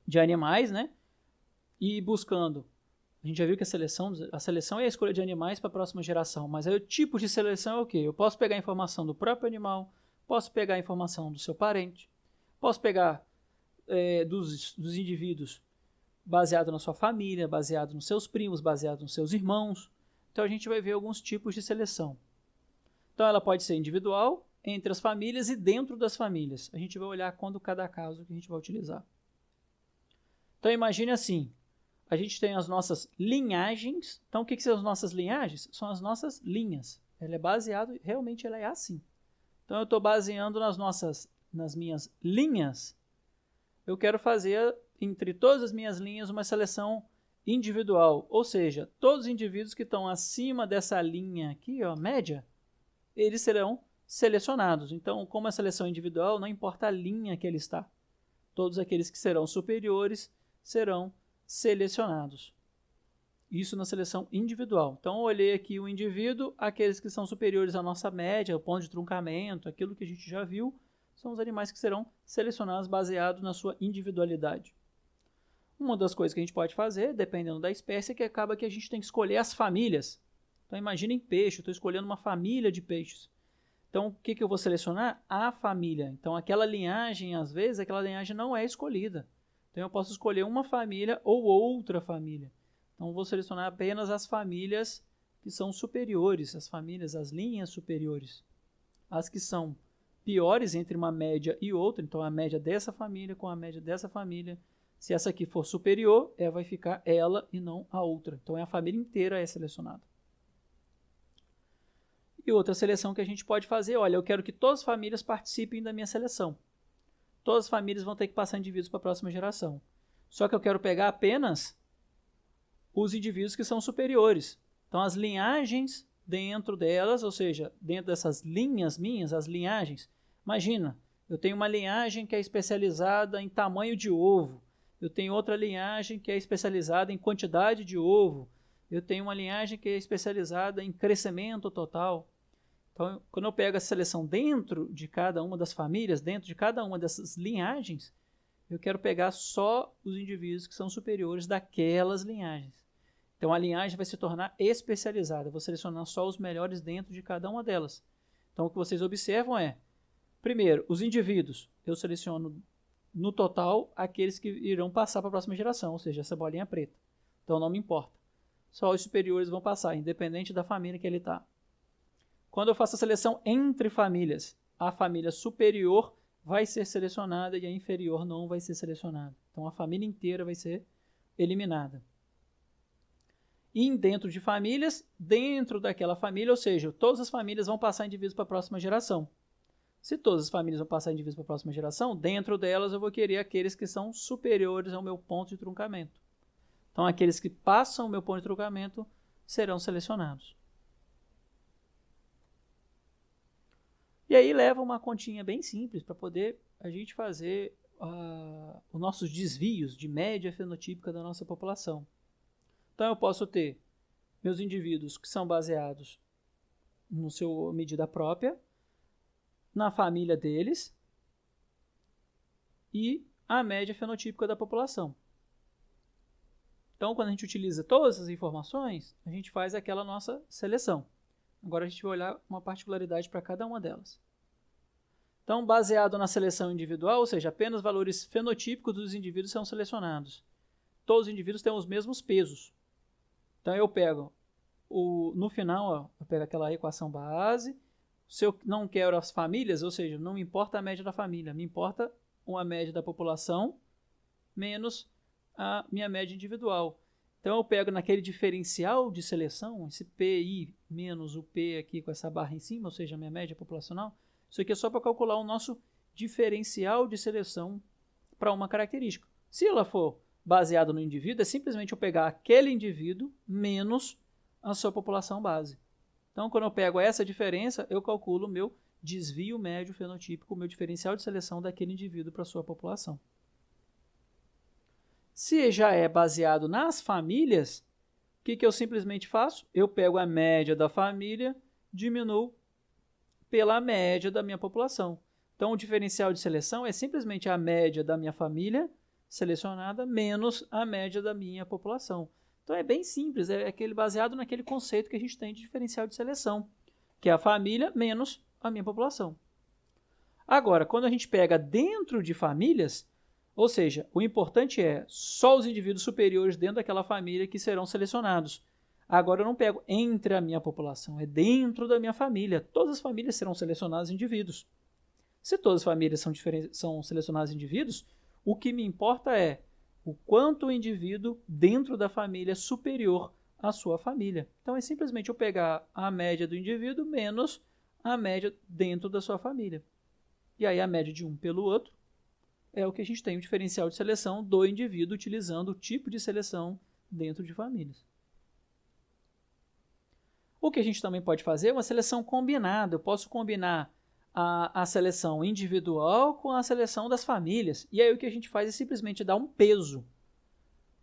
de animais, né? E buscando. A gente já viu que a seleção é a escolha de animais para a próxima geração, mas aí o tipo de seleção é o quê? Eu posso pegar a informação do próprio animal, posso pegar a informação do seu parente, posso pegar dos indivíduos baseado na sua família, baseado nos seus primos, baseado nos seus irmãos. Então a gente vai ver alguns tipos de seleção. Então ela pode ser individual, entre as famílias e dentro das famílias. A gente vai olhar quando cada caso que a gente vai utilizar. Então imagine assim, a gente tem as nossas linhagens. Então o que são as nossas linhagens? São as nossas linhas. Ela é baseada, realmente ela é assim. Então eu estou baseando nas minhas linhas. Eu quero fazer entre todas as minhas linhas uma seleção individual. Ou seja, todos os indivíduos que estão acima dessa linha aqui, ó, média, eles serão selecionados. Então, como a seleção individual, não importa a linha que ele está. Todos aqueles que serão superiores serão selecionados. Isso na seleção individual. Então, eu olhei aqui o indivíduo, aqueles que são superiores à nossa média, o ponto de truncamento, aquilo que a gente já viu, são os animais que serão selecionados baseados na sua individualidade. Uma das coisas que a gente pode fazer, dependendo da espécie, é que acaba que a gente tem que escolher as famílias. Então, imaginem peixe, eu estou escolhendo uma família de peixes. Então, o que eu vou selecionar? A família. Então, aquela linhagem, às vezes, aquela linhagem não é escolhida. Então, eu posso escolher uma família ou outra família. Então, eu vou selecionar apenas as famílias que são superiores, as linhas superiores. As que são piores entre uma média e outra, então a média dessa família com a média dessa família. Se essa aqui for superior, vai ficar ela e não a outra. Então, a família inteira é selecionada. E outra seleção que a gente pode fazer, olha, eu quero que todas as famílias participem da minha seleção. Todas as famílias vão ter que passar indivíduos para a próxima geração. Só que eu quero pegar apenas os indivíduos que são superiores. Então, as linhagens dentro delas, ou seja, dentro dessas linhas minhas, as linhagens. Imagina, eu tenho uma linhagem que é especializada em tamanho de ovo. Eu tenho outra linhagem que é especializada em quantidade de ovo. Eu tenho uma linhagem que é especializada em crescimento total. Então, quando eu pego a seleção dentro de cada uma das famílias, dentro de cada uma dessas linhagens, eu quero pegar só os indivíduos que são superiores daquelas linhagens. Então, a linhagem vai se tornar especializada. Eu vou selecionar só os melhores dentro de cada uma delas. Então, o que vocês observam é, primeiro, os indivíduos. Eu seleciono no total aqueles que irão passar para a próxima geração, ou seja, essa bolinha preta. Então, não me importa. Só os superiores vão passar, independente da família que ele está. Quando eu faço a seleção entre famílias, a família superior vai ser selecionada e a inferior não vai ser selecionada. Então, a família inteira vai ser eliminada. E dentro de famílias, dentro daquela família, ou seja, todas as famílias vão passar indivíduos para a próxima geração. Se todas as famílias vão passar indivíduos para a próxima geração, dentro delas eu vou querer aqueles que são superiores ao meu ponto de truncamento. Então, aqueles que passam o meu ponto de truncamento serão selecionados. E aí leva uma continha bem simples para poder a gente fazer os nossos desvios de média fenotípica da nossa população. Então eu posso ter meus indivíduos que são baseados no seu medida própria, na família deles e a média fenotípica da população. Então, quando a gente utiliza todas essas informações, a gente faz aquela nossa seleção. Agora a gente vai olhar uma particularidade para cada uma delas. Então, baseado na seleção individual, ou seja, apenas valores fenotípicos dos indivíduos são selecionados. Todos os indivíduos têm os mesmos pesos. Então, eu pego, no final, ó, eu pego aquela equação base. Se eu não quero as famílias, ou seja, não me importa a média da família, me importa uma média da população menos a minha média individual. Então, eu pego naquele diferencial de seleção, esse PI menos o P aqui com essa barra em cima, ou seja, a minha média populacional. Isso aqui é só para calcular o nosso diferencial de seleção para uma característica. Se ela for baseada no indivíduo, é simplesmente eu pegar aquele indivíduo menos a sua população base. Então, quando eu pego essa diferença, eu calculo o meu desvio médio fenotípico, o meu diferencial de seleção daquele indivíduo para a sua população. Se já é baseado nas famílias, o que eu simplesmente faço? Eu pego a média da família, diminuo pela média da minha população. Então, o diferencial de seleção é simplesmente a média da minha família selecionada menos a média da minha população. Então, é bem simples, é baseado naquele conceito que a gente tem de diferencial de seleção, que é a família menos a minha população. Agora, quando a gente pega dentro de famílias, ou seja, o importante é só os indivíduos superiores dentro daquela família que serão selecionados. Agora eu não pego entre a minha população, é dentro da minha família. Todas as famílias serão selecionadas indivíduos. Se todas as famílias são selecionadas indivíduos, o que me importa é o quanto o indivíduo dentro da família é superior à sua família. Então é simplesmente eu pegar a média do indivíduo menos a média dentro da sua família. E aí a média de um pelo outro é o que a gente tem, o diferencial de seleção do indivíduo utilizando o tipo de seleção dentro de famílias. O que a gente também pode fazer é uma seleção combinada. Eu posso combinar a seleção individual com a seleção das famílias. E aí o que a gente faz é simplesmente dar um peso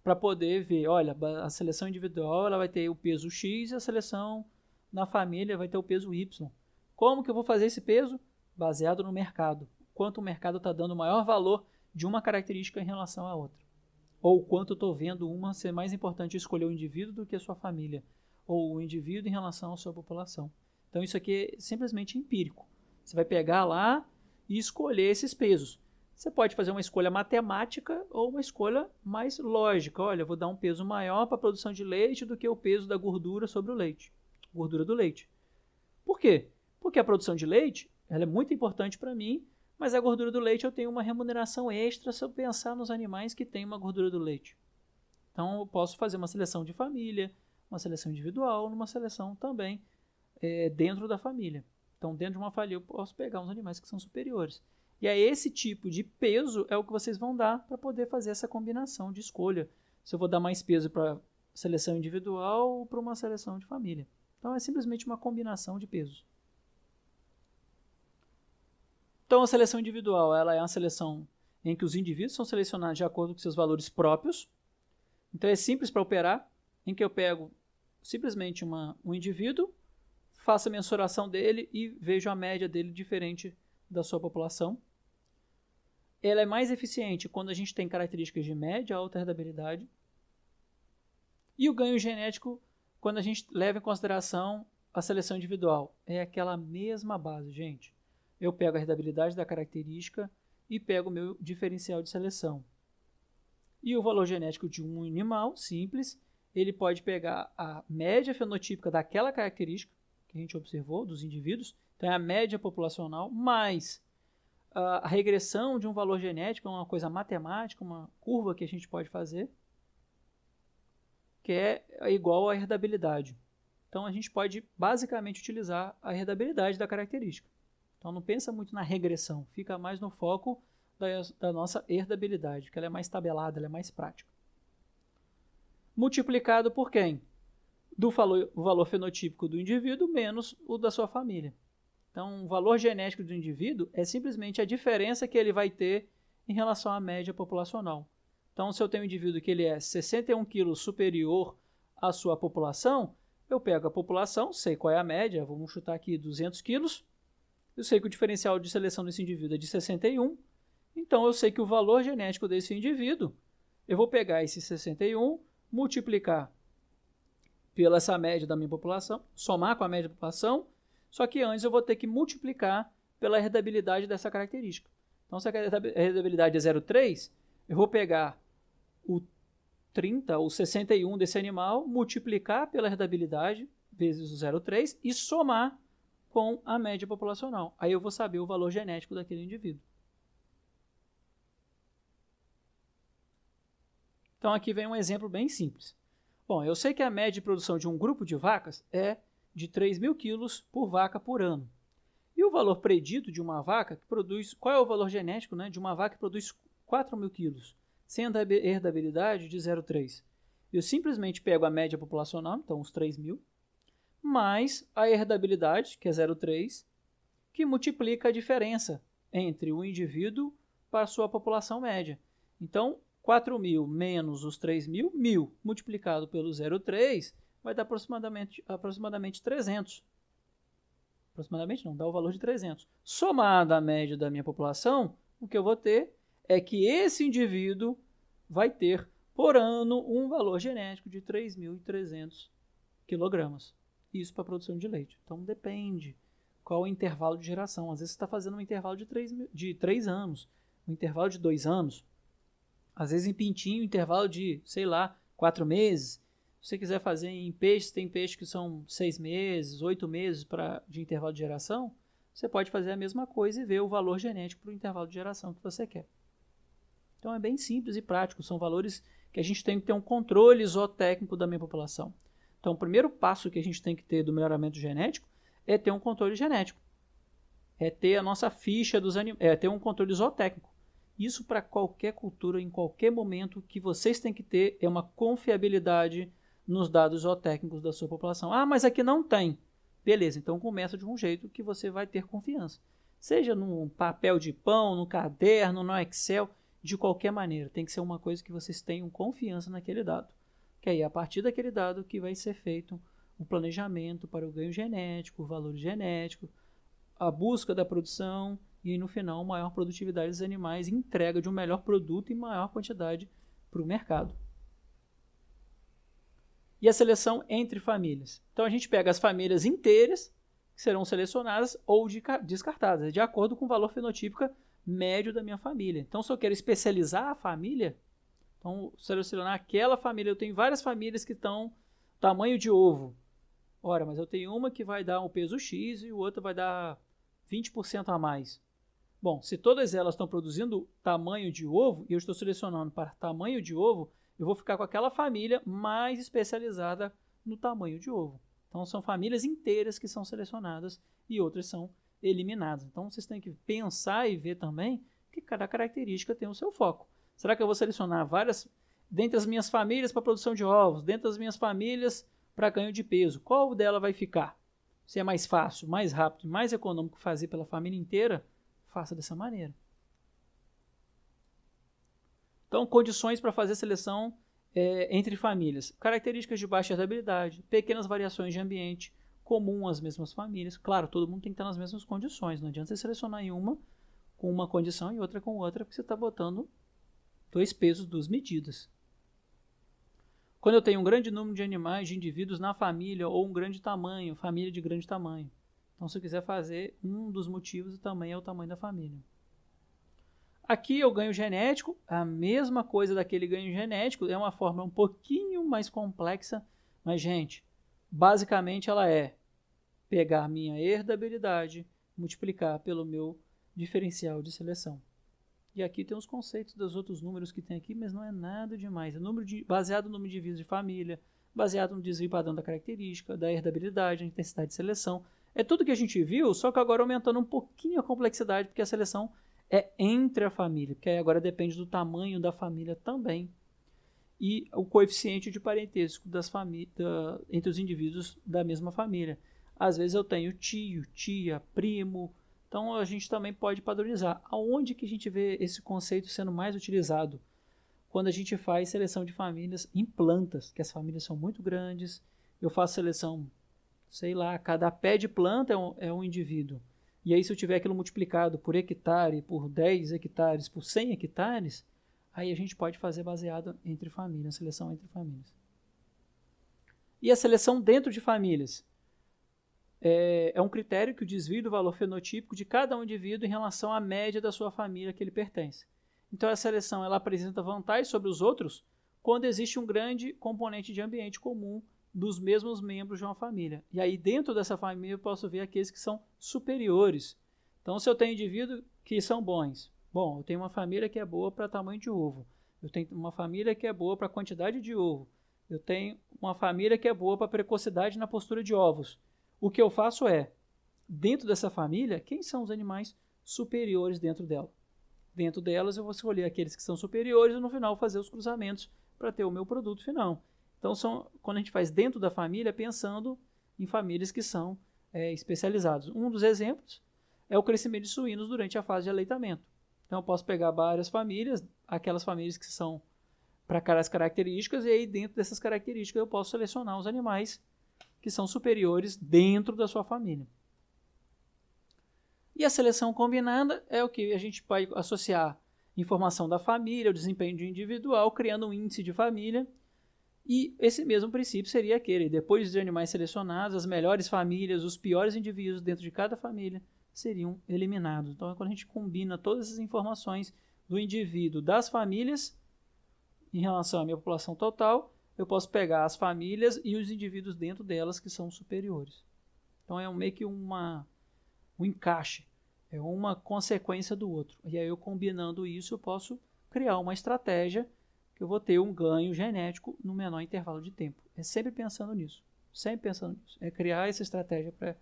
para poder ver, olha, a seleção individual ela vai ter o peso X e a seleção na família vai ter o peso Y. Como que eu vou fazer esse peso? Baseado no mercado. Quanto o mercado está dando maior valor de uma característica em relação à outra. Ou quanto eu estou vendo uma ser mais importante escolher o indivíduo do que a sua família. Ou o indivíduo em relação à sua população. Então isso aqui é simplesmente empírico. Você vai pegar lá e escolher esses pesos. Você pode fazer uma escolha matemática ou uma escolha mais lógica. Olha, eu vou dar um peso maior para a produção de leite do que o peso da gordura sobre o leite. Gordura do leite. Por quê? Porque a produção de leite ela é muito importante para mim, mas a gordura do leite eu tenho uma remuneração extra se eu pensar nos animais que têm uma gordura do leite. Então eu posso fazer uma seleção de família, uma seleção individual, numa seleção também dentro da família. Então, dentro de uma família, eu posso pegar uns animais que são superiores. E aí, esse tipo de peso é o que vocês vão dar para poder fazer essa combinação de escolha. Se eu vou dar mais peso para seleção individual ou para uma seleção de família. Então, é simplesmente uma combinação de pesos. Então, a seleção individual ela é uma seleção em que os indivíduos são selecionados de acordo com seus valores próprios. Então, é simples para operar, em que eu pego simplesmente um indivíduo, faço a mensuração dele e vejo a média dele diferente da sua população. Ela é mais eficiente quando a gente tem características de média, alta herdabilidade. E o ganho genético quando a gente leva em consideração a seleção individual. É aquela mesma base, gente. Eu pego a herdabilidade da característica e pego o meu diferencial de seleção. E o valor genético de um animal, simples, ele pode pegar a média fenotípica daquela característica, que a gente observou, dos indivíduos, então é a média populacional, mais a regressão de um valor genético, uma coisa matemática, uma curva que a gente pode fazer, que é igual à herdabilidade. Então a gente pode basicamente utilizar a herdabilidade da característica. Então não pensa muito na regressão, fica mais no foco da nossa herdabilidade, porque ela é mais tabelada, ela é mais prática. Multiplicado por quem? O valor fenotípico do indivíduo menos o da sua família. Então, o valor genético do indivíduo é simplesmente a diferença que ele vai ter em relação à média populacional. Então, se eu tenho um indivíduo que ele é 61 quilos superior à sua população, eu pego a população, sei qual é a média, vamos chutar aqui 200 quilos, eu sei que o diferencial de seleção desse indivíduo é de 61, então eu sei que o valor genético desse indivíduo, eu vou pegar esse 61, multiplicar pela essa média da minha população, somar com a média da população, só que antes eu vou ter que multiplicar pela herdabilidade dessa característica. Então, se a herdabilidade é 0,3, eu vou pegar o 30 ou 61 desse animal, multiplicar pela herdabilidade vezes o 0,3 e somar com a média populacional. Aí eu vou saber o valor genético daquele indivíduo. Então aqui vem um exemplo bem simples. Bom, eu sei que a média de produção de um grupo de vacas é de 3.000 quilos por vaca por ano. E o valor predito de uma vaca que produz... Qual é o valor genético, né, de uma vaca que produz 4.000 quilos, sem herdabilidade de 0,3? Eu simplesmente pego a média populacional, então os 3.000, mais a herdabilidade, que é 0,3, que multiplica a diferença entre o indivíduo para a sua população média. Então, 4.000 menos os 3.000, 1.000 multiplicado pelo 0,3 vai dar aproximadamente 300. Aproximadamente não, dá o valor de 300. Somada a média da minha população, o que eu vou ter é que esse indivíduo vai ter, por ano, um valor genético de 3.300 quilogramas. Isso para a produção de leite. Então, depende qual o intervalo de geração. Às vezes você está fazendo um intervalo de 3 anos, um intervalo de 2 anos. Às vezes em pintinho, intervalo de, sei lá, 4 meses. Se você quiser fazer em peixes, tem peixes que são 6 meses, 8 meses de intervalo de geração. Você pode fazer a mesma coisa e ver o valor genético para o intervalo de geração que você quer. Então é bem simples e prático. São valores que a gente tem que ter um controle zootécnico da minha população. Então o primeiro passo que a gente tem que ter do melhoramento genético é ter um controle genético. É ter a nossa ficha dos animais, é ter um controle zootécnico. Isso para qualquer cultura, em qualquer momento, que vocês têm que ter é uma confiabilidade nos dados zootécnicos da sua população. Ah, mas aqui não tem. Beleza, então começa de um jeito que você vai ter confiança. Seja no papel de pão, no caderno, no Excel, de qualquer maneira. Tem que ser uma coisa que vocês tenham confiança naquele dado. Que aí, a partir daquele dado que vai ser feito o planejamento para o ganho genético, o valor genético, a busca da produção e, no final, maior produtividade dos animais e entrega de um melhor produto em maior quantidade para o mercado. E a seleção entre famílias. Então, a gente pega as famílias inteiras, que serão selecionadas ou descartadas, de acordo com o valor fenotípico médio da minha família. Então, se eu quero especializar a família, então, selecionar aquela família, eu tenho várias famílias que estão tamanho de ovo. Ora, mas eu tenho uma que vai dar um peso X e o outro vai dar 20% a mais. Bom, se todas elas estão produzindo tamanho de ovo e eu estou selecionando para tamanho de ovo, eu vou ficar com aquela família mais especializada no tamanho de ovo. Então, são famílias inteiras que são selecionadas e outras são eliminadas. Então, vocês têm que pensar e ver também que cada característica tem o seu foco. Será que eu vou selecionar várias, dentre as minhas famílias para produção de ovos, dentre as minhas famílias para ganho de peso? Qual dela vai ficar? Se é mais fácil, mais rápido, mais econômico fazer pela família inteira, faça dessa maneira. Então, condições para fazer seleção entre famílias. Características de baixa herdabilidade, pequenas variações de ambiente, comum às mesmas famílias. Claro, todo mundo tem que estar nas mesmas condições. Não adianta você selecionar em uma com uma condição e outra com outra, porque você está botando 2 pesos, 2 medidas. Quando eu tenho um grande número de animais, de indivíduos na família, ou um grande tamanho, família de grande tamanho. Então, se eu quiser fazer, um dos motivos também é o tamanho da família. Aqui eu ganho genético, a mesma coisa daquele ganho genético, é uma fórmula um pouquinho mais complexa, mas, gente, basicamente ela é pegar minha herdabilidade, multiplicar pelo meu diferencial de seleção. E aqui tem os conceitos dos outros números que tem aqui, mas não é nada demais. É baseado no número de indivíduos de família, baseado no desvio padrão da característica, da herdabilidade, da intensidade de seleção. É tudo que a gente viu, só que agora aumentando um pouquinho a complexidade, porque a seleção é entre a família, porque aí agora depende do tamanho da família também. E o coeficiente de parentesco entre os indivíduos da mesma família. Às vezes eu tenho tio, tia, primo. Então a gente também pode padronizar. Aonde que a gente vê esse conceito sendo mais utilizado? Quando a gente faz seleção de famílias em plantas, que as famílias são muito grandes. Eu faço seleção, sei lá, cada pé de planta é um indivíduo. E aí se eu tiver aquilo multiplicado por hectare, por 10 hectares, por 100 hectares, aí a gente pode fazer baseado entre famílias, seleção entre famílias. E a seleção dentro de famílias? É um critério que o desvio do valor fenotípico de cada um indivíduo em relação à média da sua família que ele pertence. Então, a seleção ela apresenta vantagem sobre os outros quando existe um grande componente de ambiente comum dos mesmos membros de uma família. E aí, dentro dessa família, eu posso ver aqueles que são superiores. Então, se eu tenho indivíduos que são bons, bom, eu tenho uma família que é boa para tamanho de ovo, eu tenho uma família que é boa para quantidade de ovo, eu tenho uma família que é boa para precocidade na postura de ovos. O que eu faço é, dentro dessa família, quem são os animais superiores dentro dela? Dentro delas, eu vou escolher aqueles que são superiores e, no final, fazer os cruzamentos para ter o meu produto final. Então, quando a gente faz dentro da família, pensando em famílias que são especializadas. Um dos exemplos é o crescimento de suínos durante a fase de aleitamento. Então, eu posso pegar várias famílias, aquelas famílias que são para aquelas características, e aí, dentro dessas características, eu posso selecionar os animais que são superiores dentro da sua família. E a seleção combinada é o que a gente vai associar informação da família, o desempenho de individual, criando um índice de família. E esse mesmo princípio seria aquele: depois de animais selecionados, as melhores famílias, os piores indivíduos dentro de cada família seriam eliminados. Então, é quando a gente combina todas essas informações do indivíduo, das famílias, em relação à minha população total, eu posso pegar as famílias e os indivíduos dentro delas que são superiores. Então, é meio que um encaixe, é uma consequência do outro. E aí, eu combinando isso, eu posso criar uma estratégia que eu vou ter um ganho genético no menor intervalo de tempo. É sempre pensando nisso. Sempre pensando nisso. É criar essa estratégia para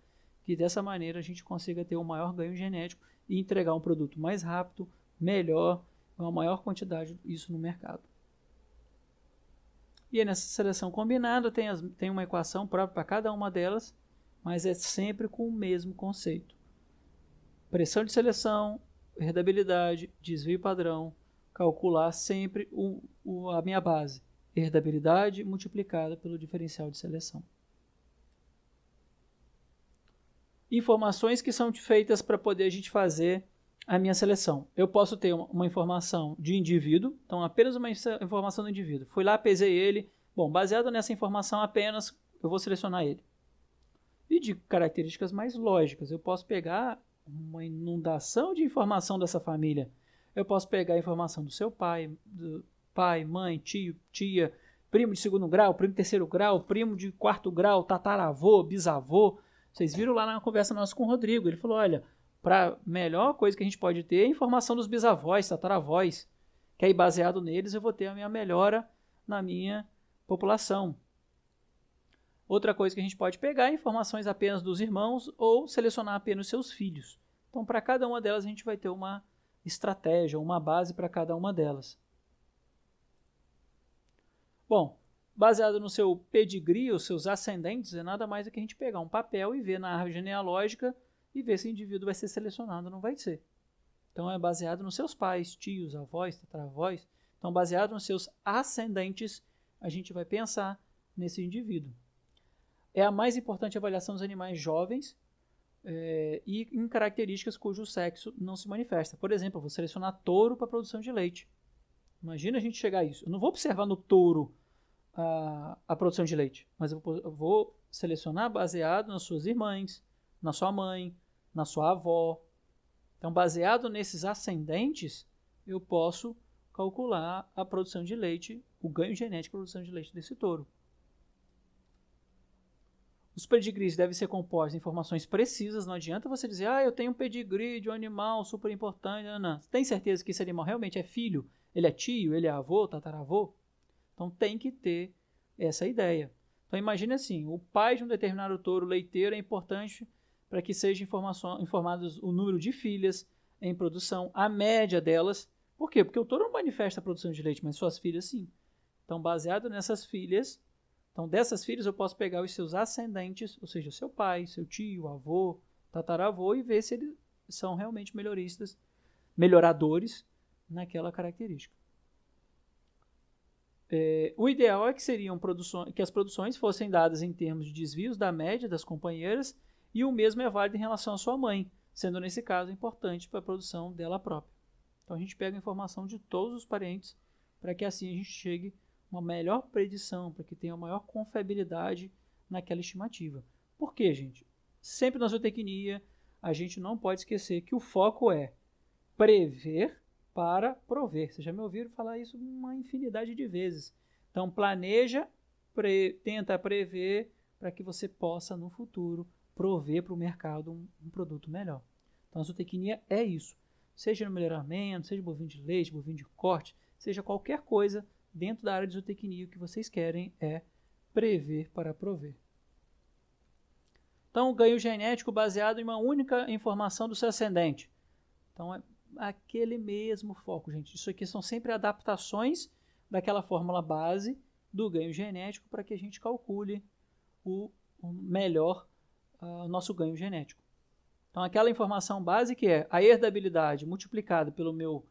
que dessa maneira a gente consiga ter um maior ganho genético e entregar um produto mais rápido, melhor, uma maior quantidade disso no mercado. E aí, nessa seleção combinada tem uma equação própria para cada uma delas, mas é sempre com o mesmo conceito. Pressão de seleção, herdabilidade, desvio padrão, calcular sempre a minha base, herdabilidade multiplicada pelo diferencial de seleção. Informações que são feitas para poder a gente fazer a minha seleção. Eu posso ter uma informação de indivíduo, então apenas uma informação do indivíduo. Fui lá, pesei ele, bom, baseado nessa informação apenas, eu vou selecionar ele. E de características mais lógicas, eu posso pegar uma inundação de informação dessa família. Eu posso pegar a informação do seu pai, mãe, tio, tia, primo de segundo grau, primo de terceiro grau, primo de quarto grau, tataravô, bisavô. Vocês viram lá na conversa nossa com o Rodrigo, ele falou, olha, para melhor coisa que a gente pode ter é a informação dos bisavós, tataravós, que aí baseado neles eu vou ter a minha melhora na minha população. Outra coisa que a gente pode pegar é informações apenas dos irmãos ou selecionar apenas seus filhos. Então, para cada uma delas a gente vai ter uma estratégia, uma base para cada uma delas. Bom, baseado no seu pedigree, os seus ascendentes, é nada mais do que a gente pegar um papel e ver na árvore genealógica e ver se o indivíduo vai ser selecionado ou não vai ser. Então, é baseado nos seus pais, tios, avós, tataravós. Então, baseado nos seus ascendentes, a gente vai pensar nesse indivíduo. É a mais importante avaliação dos animais jovens e em características cujo sexo não se manifesta. Por exemplo, eu vou selecionar touro para produção de leite. Imagina a gente chegar a isso. Eu não vou observar no touro a produção de leite, mas eu vou selecionar baseado nas suas irmãs, na sua mãe, na sua avó. Então, baseado nesses ascendentes, eu posso calcular a produção de leite, o ganho genético da produção de leite desse touro. Os pedigrees devem ser compostos de informações precisas, não adianta você dizer, eu tenho um pedigree de um animal super importante, não. Tem certeza que esse animal realmente é filho? Ele é tio? Ele é avô, tataravô? Então tem que ter essa ideia. Então imagine assim, o pai de um determinado touro leiteiro é importante para que seja informados o número de filhas em produção, a média delas. Por quê? Porque o touro não manifesta a produção de leite, mas suas filhas sim. Então baseado nessas filhas, então, dessas filhas eu posso pegar os seus ascendentes, ou seja, o seu pai, seu tio, avô, tataravô, e ver se eles são realmente melhoradores naquela característica. O ideal é que que as produções fossem dadas em termos de desvios da média das companheiras, e o mesmo é válido em relação à sua mãe, sendo nesse caso importante para a produção dela própria. Então, a gente pega a informação de todos os parentes para que assim a gente chegue uma melhor predição, para que tenha uma maior confiabilidade naquela estimativa. Por quê, gente? Sempre na zootecnia, a gente não pode esquecer que o foco é prever para prover. Vocês já me ouviram falar isso uma infinidade de vezes. Então, planeja, tenta prever para que você possa, no futuro, prover para o mercado um produto melhor. Então, a zootecnia é isso. Seja no melhoramento, seja bovino de leite, bovino de corte, seja qualquer coisa dentro da área de zootecnia, o que vocês querem é prever para prover. Então, o ganho genético baseado em uma única informação do seu ascendente. Então, é aquele mesmo foco, gente. Isso aqui são sempre adaptações daquela fórmula base do ganho genético para que a gente calcule o melhor nosso ganho genético. Então, aquela informação base que é a herdabilidade multiplicada pelo meu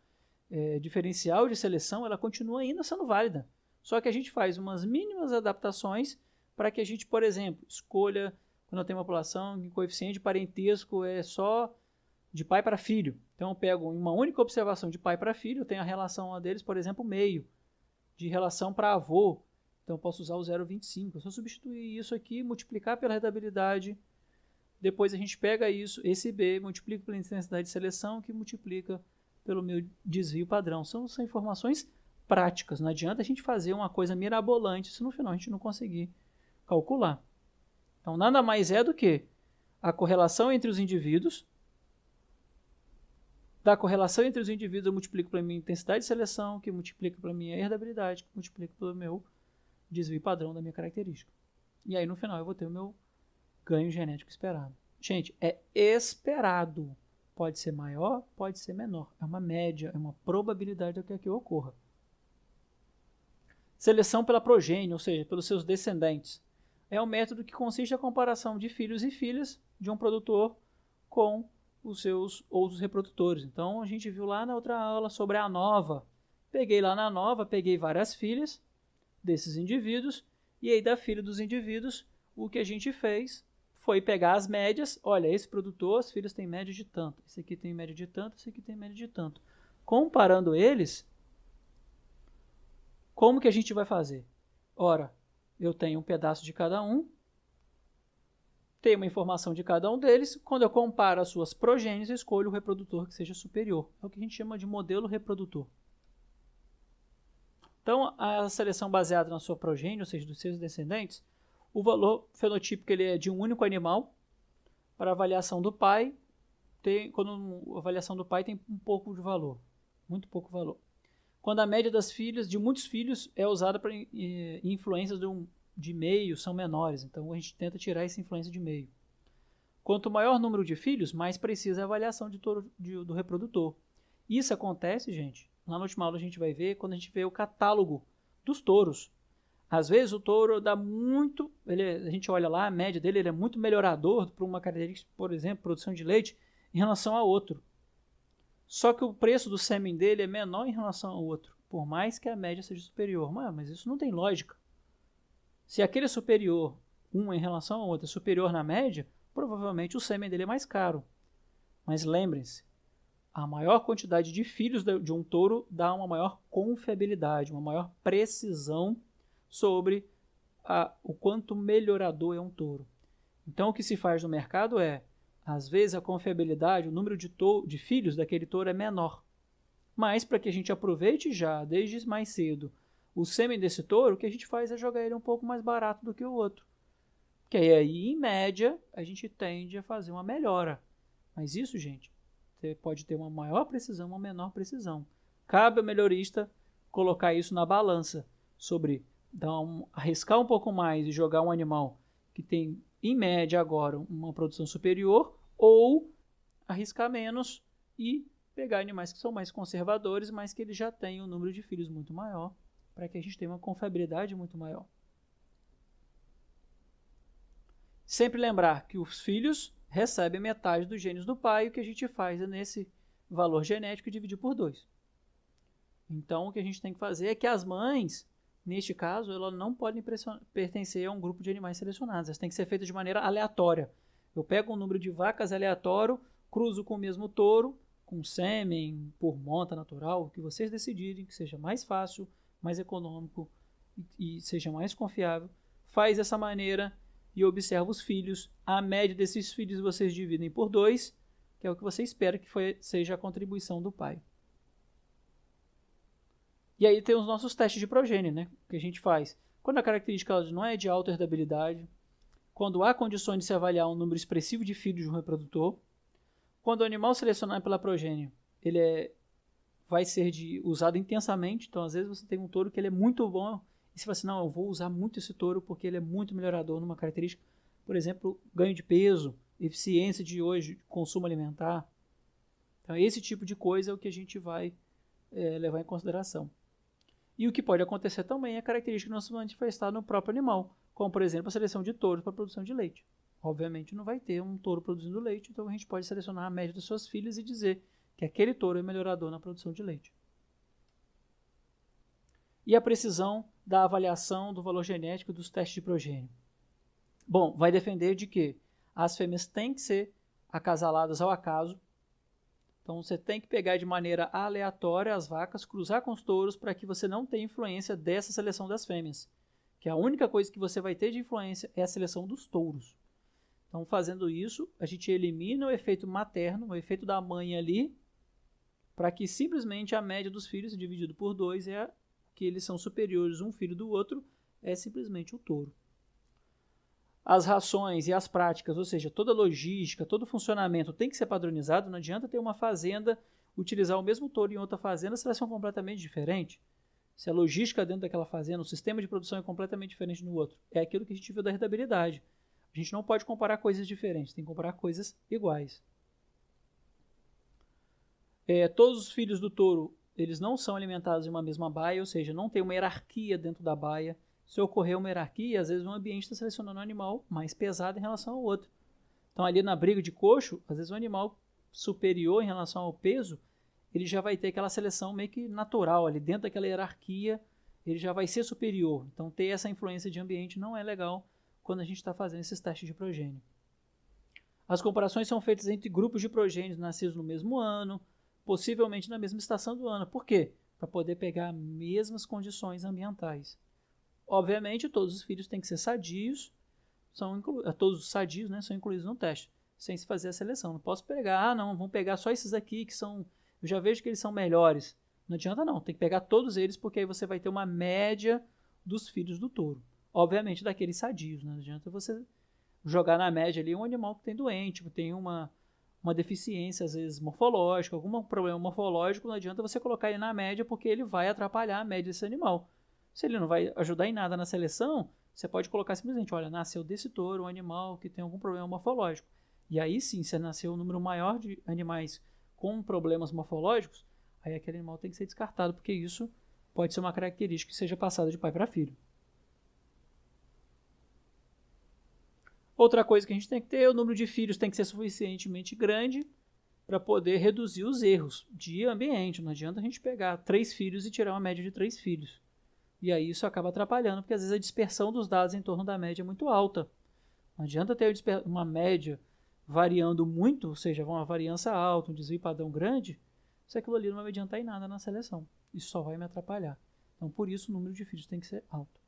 diferencial de seleção, ela continua ainda sendo válida. Só que a gente faz umas mínimas adaptações para que a gente, por exemplo, escolha, quando eu tenho uma população, que o coeficiente de parentesco é só de pai para filho. Então, eu pego uma única observação de pai para filho, eu tenho a relação deles, por exemplo, meio, de relação para avô. Então, eu posso usar o 0,25. Eu só substituir isso aqui, multiplicar pela herdabilidade. Depois a gente pega isso, esse B, multiplica pela intensidade de seleção, que multiplica pelo meu desvio padrão. São informações práticas. Não adianta a gente fazer uma coisa mirabolante se no final a gente não conseguir calcular. Então, nada mais é do que a correlação entre os indivíduos. Da correlação entre os indivíduos, eu multiplico pela minha intensidade de seleção, que multiplica pela minha herdabilidade, que multiplica pelo meu desvio padrão da minha característica. E aí, no final, eu vou ter o meu ganho genético esperado. Gente, é esperado. Pode ser maior, pode ser menor. É uma média, é uma probabilidade de que ocorra. Seleção pela progênie, ou seja, pelos seus descendentes. É um método que consiste na comparação de filhos e filhas de um produtor com os seus outros reprodutores. Então, a gente viu lá na outra aula sobre a nova. Peguei lá na nova, peguei várias filhas desses indivíduos, e aí da filha dos indivíduos, o que a gente fez foi pegar as médias. Olha, esse produtor, as filhas têm média de tanto, esse aqui tem média de tanto, esse aqui tem média de tanto. Comparando eles, como que a gente vai fazer? Ora, eu tenho um pedaço de cada um, tenho uma informação de cada um deles. Quando eu comparo as suas progênies, eu escolho o reprodutor que seja superior. É o que a gente chama de modelo reprodutor. Então, a seleção baseada na sua progênie, ou seja, dos seus descendentes, o valor fenotípico ele é de um único animal. Para a avaliação do pai, quando a avaliação do pai tem um pouco de valor, muito pouco valor. Quando a média das filhas, de muitos filhos, é usada para influências de meio, são menores. Então, a gente tenta tirar essa influência de meio. Quanto maior o número de filhos, mais precisa a avaliação do reprodutor. Isso acontece, gente, lá na última aula a gente vai ver, quando a gente vê o catálogo dos touros. Às vezes o touro dá muito, a gente olha lá, a média dele ele é muito melhorador para uma característica, por exemplo, produção de leite, em relação a outro. Só que o preço do sêmen dele é menor em relação ao outro, por mais que a média seja superior. Mas isso não tem lógica. Se aquele é superior, um em relação ao outro, é superior na média, provavelmente o sêmen dele é mais caro. Mas lembrem-se, a maior quantidade de filhos de um touro dá uma maior confiabilidade, uma maior precisão sobre o quanto melhorador é um touro. Então, o que se faz no mercado é, às vezes, a confiabilidade, o número de filhos daquele touro é menor. Mas, para que a gente aproveite já, desde mais cedo, o sêmen desse touro, o que a gente faz é jogar ele um pouco mais barato do que o outro. Que aí, em média, a gente tende a fazer uma melhora. Mas isso, gente, você pode ter uma maior precisão, uma menor precisão. Cabe ao melhorista colocar isso na balança, sobre arriscar um pouco mais e jogar um animal que tem, em média agora, uma produção superior, ou arriscar menos e pegar animais que são mais conservadores, mas que eles já têm um número de filhos muito maior, para que a gente tenha uma confiabilidade muito maior. Sempre lembrar que os filhos recebem metade dos genes do pai, e o que a gente faz é nesse valor genético dividir por 2. Então, o que a gente tem que fazer é que as mães, neste caso, elas não podem pertencer a um grupo de animais selecionados. Elas têm que ser feitas de maneira aleatória. Eu pego um número de vacas aleatório, cruzo com o mesmo touro, com sêmen, por monta natural, o que vocês decidirem, que seja mais fácil, mais econômico e seja mais confiável, faz dessa maneira e observa os filhos. A média desses filhos vocês dividem por 2, que é o que você espera que seja a contribuição do pai. E aí tem os nossos testes de progênie, né? Que a gente faz. Quando a característica não é de alta herdabilidade, quando há condições de se avaliar um número expressivo de filhos de um reprodutor, quando o animal selecionado pela progênie vai ser usado intensamente. Então, às vezes, você tem um touro que ele é muito bom e você fala assim, não, eu vou usar muito esse touro porque ele é muito melhorador numa característica, por exemplo, ganho de peso, eficiência de hoje, consumo alimentar. Então, esse tipo de coisa é o que a gente vai levar em consideração. E o que pode acontecer também é a característica não se manifestar no próprio animal, como, por exemplo, a seleção de touros para a produção de leite. Obviamente, não vai ter um touro produzindo leite, então a gente pode selecionar a média das suas filhas e dizer que aquele touro é melhorador na produção de leite. E a precisão da avaliação do valor genético dos testes de progênie. Bom, vai depender de que as fêmeas têm que ser acasaladas ao acaso. Então você tem que pegar de maneira aleatória as vacas, cruzar com os touros para que você não tenha influência dessa seleção das fêmeas. Que a única coisa que você vai ter de influência é a seleção dos touros. Então, fazendo isso, a gente elimina o efeito materno, o efeito da mãe ali, para que simplesmente a média dos filhos dividido por 2 que eles são superiores um filho do outro, é simplesmente o touro. As rações e as práticas, ou seja, toda a logística, todo o funcionamento tem que ser padronizado. Não adianta ter uma fazenda, utilizar o mesmo touro em outra fazenda se elas são completamente diferentes. Se a logística dentro daquela fazenda, o sistema de produção é completamente diferente do outro. É aquilo que a gente viu da herdabilidade. A gente não pode comparar coisas diferentes, tem que comparar coisas iguais. Todos os filhos do touro, eles não são alimentados em uma mesma baia, ou seja, não tem uma hierarquia dentro da baia. Se ocorrer uma hierarquia, às vezes um ambiente está selecionando um animal mais pesado em relação ao outro. Então ali na briga de coxo, às vezes um animal superior em relação ao peso, ele já vai ter aquela seleção meio que natural, ali dentro daquela hierarquia, ele já vai ser superior. Então ter essa influência de ambiente não é legal quando a gente está fazendo esses testes de progênie. As comparações são feitas entre grupos de progênios nascidos no mesmo ano, possivelmente na mesma estação do ano. Por quê? Para poder pegar as mesmas condições ambientais. Obviamente, todos os filhos têm que ser sadios, todos os sadios, né, são incluídos no teste, sem se fazer a seleção. Não posso pegar, não, vamos pegar só esses aqui que são, eu já vejo que eles são melhores. Não adianta não, tem que pegar todos eles, porque aí você vai ter uma média dos filhos do touro. Obviamente daqueles sadios, né? Não adianta você jogar na média ali um animal que tem doente, que tem uma deficiência, às vezes morfológica, algum problema morfológico, não adianta você colocar ele na média, porque ele vai atrapalhar a média desse animal. Se ele não vai ajudar em nada na seleção, você pode colocar simplesmente, olha, nasceu desse touro um animal que tem algum problema morfológico. E aí sim, se nasceu um número maior de animais com problemas morfológicos, aí aquele animal tem que ser descartado, porque isso pode ser uma característica que seja passada de pai para filho. Outra coisa que a gente tem que ter, o número de filhos tem que ser suficientemente grande para poder reduzir os erros de ambiente. Não adianta a gente pegar 3 filhos e tirar uma média de 3 filhos. E aí isso acaba atrapalhando, porque às vezes a dispersão dos dados em torno da média é muito alta. Não adianta ter uma média variando muito, ou seja, uma variância alta, um desvio padrão grande, se aquilo ali não vai me adiantar em nada na seleção. Isso só vai me atrapalhar. Então, por isso, o número de filhos tem que ser alto.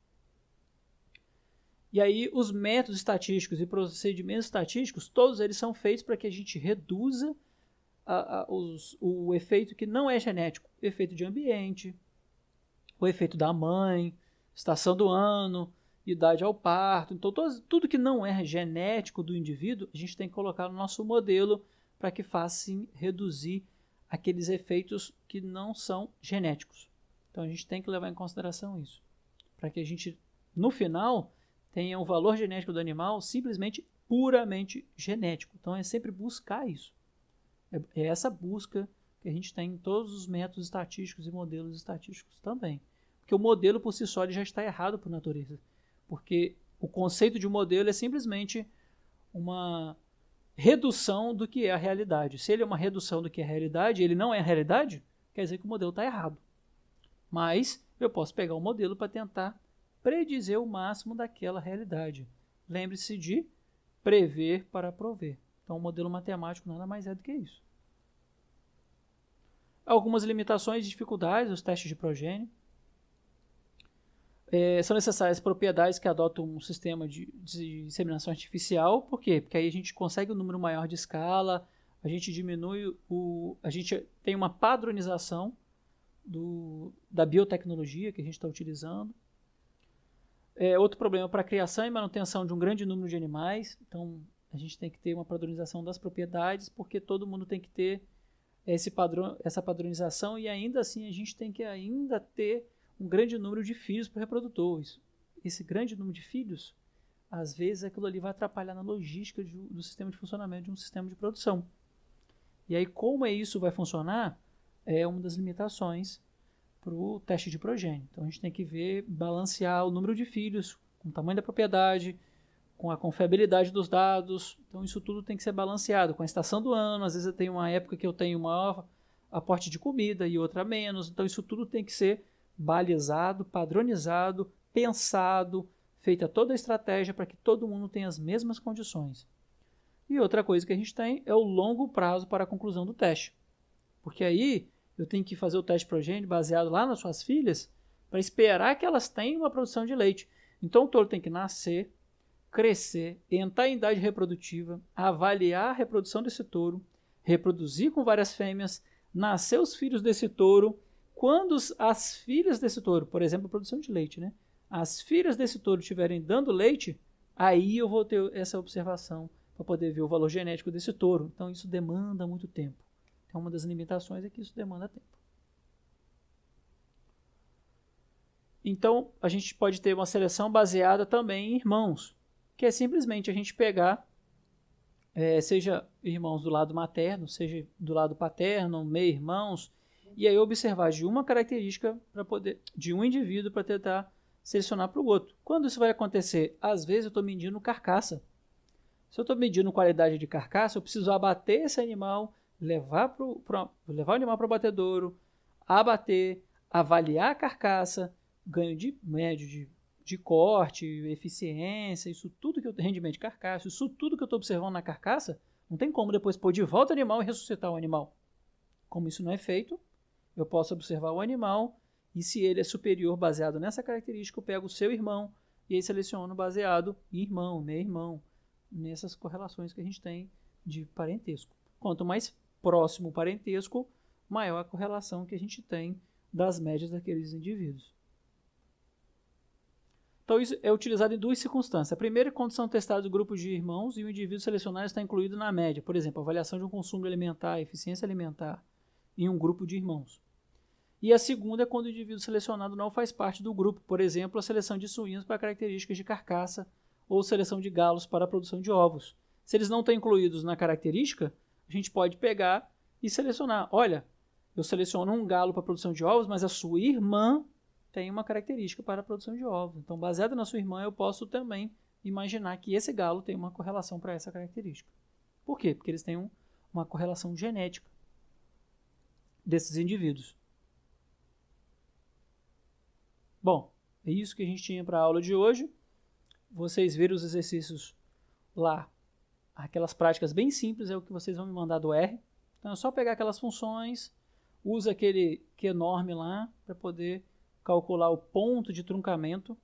E aí, os métodos estatísticos e procedimentos estatísticos, todos eles são feitos para que a gente reduza o efeito que não é genético. Efeito de ambiente, o efeito da mãe, estação do ano, idade ao parto. Então, tudo que não é genético do indivíduo, a gente tem que colocar no nosso modelo para que faça reduzir aqueles efeitos que não são genéticos. Então, a gente tem que levar em consideração isso. Para que a gente, no final, tenha um valor genético do animal simplesmente puramente genético. Então, é sempre buscar isso. É essa busca que a gente tem em todos os métodos estatísticos e modelos estatísticos também. Porque o modelo por si só ele já está errado por natureza. Porque o conceito de modelo é simplesmente uma redução do que é a realidade. Se ele é uma redução do que é a realidade, ele não é a realidade, quer dizer que o modelo está errado. Mas eu posso pegar o modelo para tentar predizer o máximo daquela realidade. Lembre-se de prever para prover. Então, o modelo matemático nada mais é do que isso. Algumas limitações e dificuldades dos testes de progênie. São necessárias propriedades que adotam um sistema de inseminação artificial. Por quê? Porque aí a gente consegue um número maior de escala, a gente diminui a gente tem uma padronização da biotecnologia que a gente está utilizando. Outro problema para a criação e manutenção de um grande número de animais. Então, a gente tem que ter uma padronização das propriedades, porque todo mundo tem que ter essa padronização, e ainda assim a gente tem que ainda ter um grande número de filhos para o reprodutor. Esse grande número de filhos, às vezes aquilo ali vai atrapalhar na logística do sistema de funcionamento de um sistema de produção. E aí, como isso vai funcionar, é uma das limitações para o teste de progênie. Então a gente tem que balancear o número de filhos com o tamanho da propriedade, com a confiabilidade dos dados. Então isso tudo tem que ser balanceado com a estação do ano. Às vezes eu tenho uma época que eu tenho maior aporte de comida e outra menos. Então isso tudo tem que ser balizado, padronizado, pensado, feita toda a estratégia para que todo mundo tenha as mesmas condições. E outra coisa que a gente tem é o longo prazo para a conclusão do teste. Porque aí eu tenho que fazer o teste progênie baseado lá nas suas filhas para esperar que elas tenham uma produção de leite. Então o touro tem que nascer, crescer, entrar em idade reprodutiva, avaliar a reprodução desse touro, reproduzir com várias fêmeas, nascer os filhos desse touro. Quando as filhas desse touro, por exemplo, a produção de leite, né? As filhas desse touro estiverem dando leite, aí eu vou ter essa observação para poder ver o valor genético desse touro. Então isso demanda muito tempo. Então uma das limitações é que isso demanda tempo. Então a gente pode ter uma seleção baseada também em irmãos, que é simplesmente a gente pegar, seja irmãos do lado materno, seja do lado paterno, meio-irmãos, e aí observar de uma característica de um indivíduo para tentar selecionar para o outro. Quando isso vai acontecer? Às vezes eu estou medindo carcaça. Se eu estou medindo qualidade de carcaça, eu preciso abater esse animal, levar o animal para o abatedouro, abater, avaliar a carcaça, ganho médio de corte, eficiência, isso tudo que eu rendimento de carcaça, isso tudo que eu estou observando na carcaça, não tem como depois pôr de volta o animal e ressuscitar o animal. Como isso não é feito, eu posso observar o animal, e se ele é superior baseado nessa característica, eu pego o seu irmão e aí seleciono baseado em irmão, meio-irmão, nessas correlações que a gente tem de parentesco. Quanto mais próximo o parentesco, maior a correlação que a gente tem das médias daqueles indivíduos. Então isso é utilizado em duas circunstâncias. A primeira é quando são testados grupos de irmãos e o indivíduo selecionado está incluído na média. Por exemplo, avaliação de um consumo alimentar, eficiência alimentar em um grupo de irmãos. E a segunda é quando o indivíduo selecionado não faz parte do grupo. Por exemplo, a seleção de suínos para características de carcaça ou seleção de galos para a produção de ovos. Se eles não estão incluídos na característica, a gente pode pegar e selecionar. Olha, eu seleciono um galo para a produção de ovos, mas a sua irmã tem uma característica para a produção de ovos. Então, baseado na sua irmã, eu posso também imaginar que esse galo tem uma correlação para essa característica. Por quê? Porque eles têm uma correlação genética desses indivíduos. Bom, é isso que a gente tinha para a aula de hoje. Vocês viram os exercícios lá. Aquelas práticas bem simples é o que vocês vão me mandar do R. Então é só pegar aquelas funções, usa aquele Q enorme lá para poder calcular o ponto de truncamento